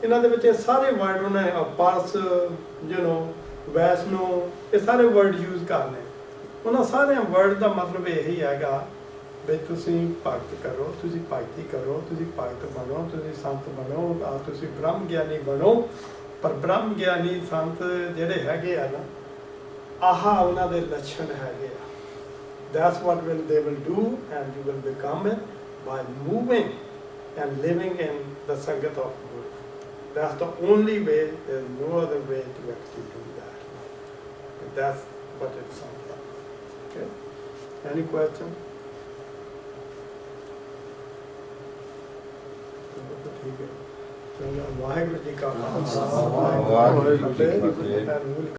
Speaker 2: ਇਹਨਾਂ ਦੇ ਵਿੱਚ ਇਹ ਸਾਰੇ ਵਰਡ ਉਹਨਾਂ ਨੇ ਪਰਸ ਵੈਸ਼ਨੋ ਇਹ ਸਾਰੇ ਵਰਡ ਯੂਜ਼ ਕਰਨੇ। ਉਹਨਾਂ ਸਾਰਿਆਂ ਵਰਡ ਦਾ ਮਤਲਬ ਇਹੀ ਹੈਗਾ ਵੀ ਤੁਸੀਂ ਭਗਤ ਕਰੋ, ਤੁਸੀਂ ਭਗਤੀ ਕਰੋ, ਤੁਸੀਂ ਭਗਤ ਬਣੋ, ਤੁਸੀਂ ਸੰਤ ਬਣੋ, ਤੁਸੀਂ ਬ੍ਰਹਮ ਗਿਆਨੀ ਬਣੋ। ਪਰ ਬ੍ਰਹਮ ਗਿਆਨੀ ਸੰਤ ਜਿਹੜੇ ਹੈਗੇ ਆ ਨਾ, ਆਹ ਉਹਨਾਂ ਦੇ ਲੱਛਣ ਹੈਗੇ ਆ। That's what they will do, and you will become it by moving and living in the Sangat of Guru. That's the only way. There's no other way to actually do that. And that's what it's all about. Okay? Any question? ਠੀਕ ਹੈ, ਚਲੋ ਵਾਹਿਗੁਰੂ ਜੀ ਕਾ ਖਾਲਸਾ, ਵਾਹਿਗੁਰੂ ਜੀ ਕੀ ਫਤਿਹ।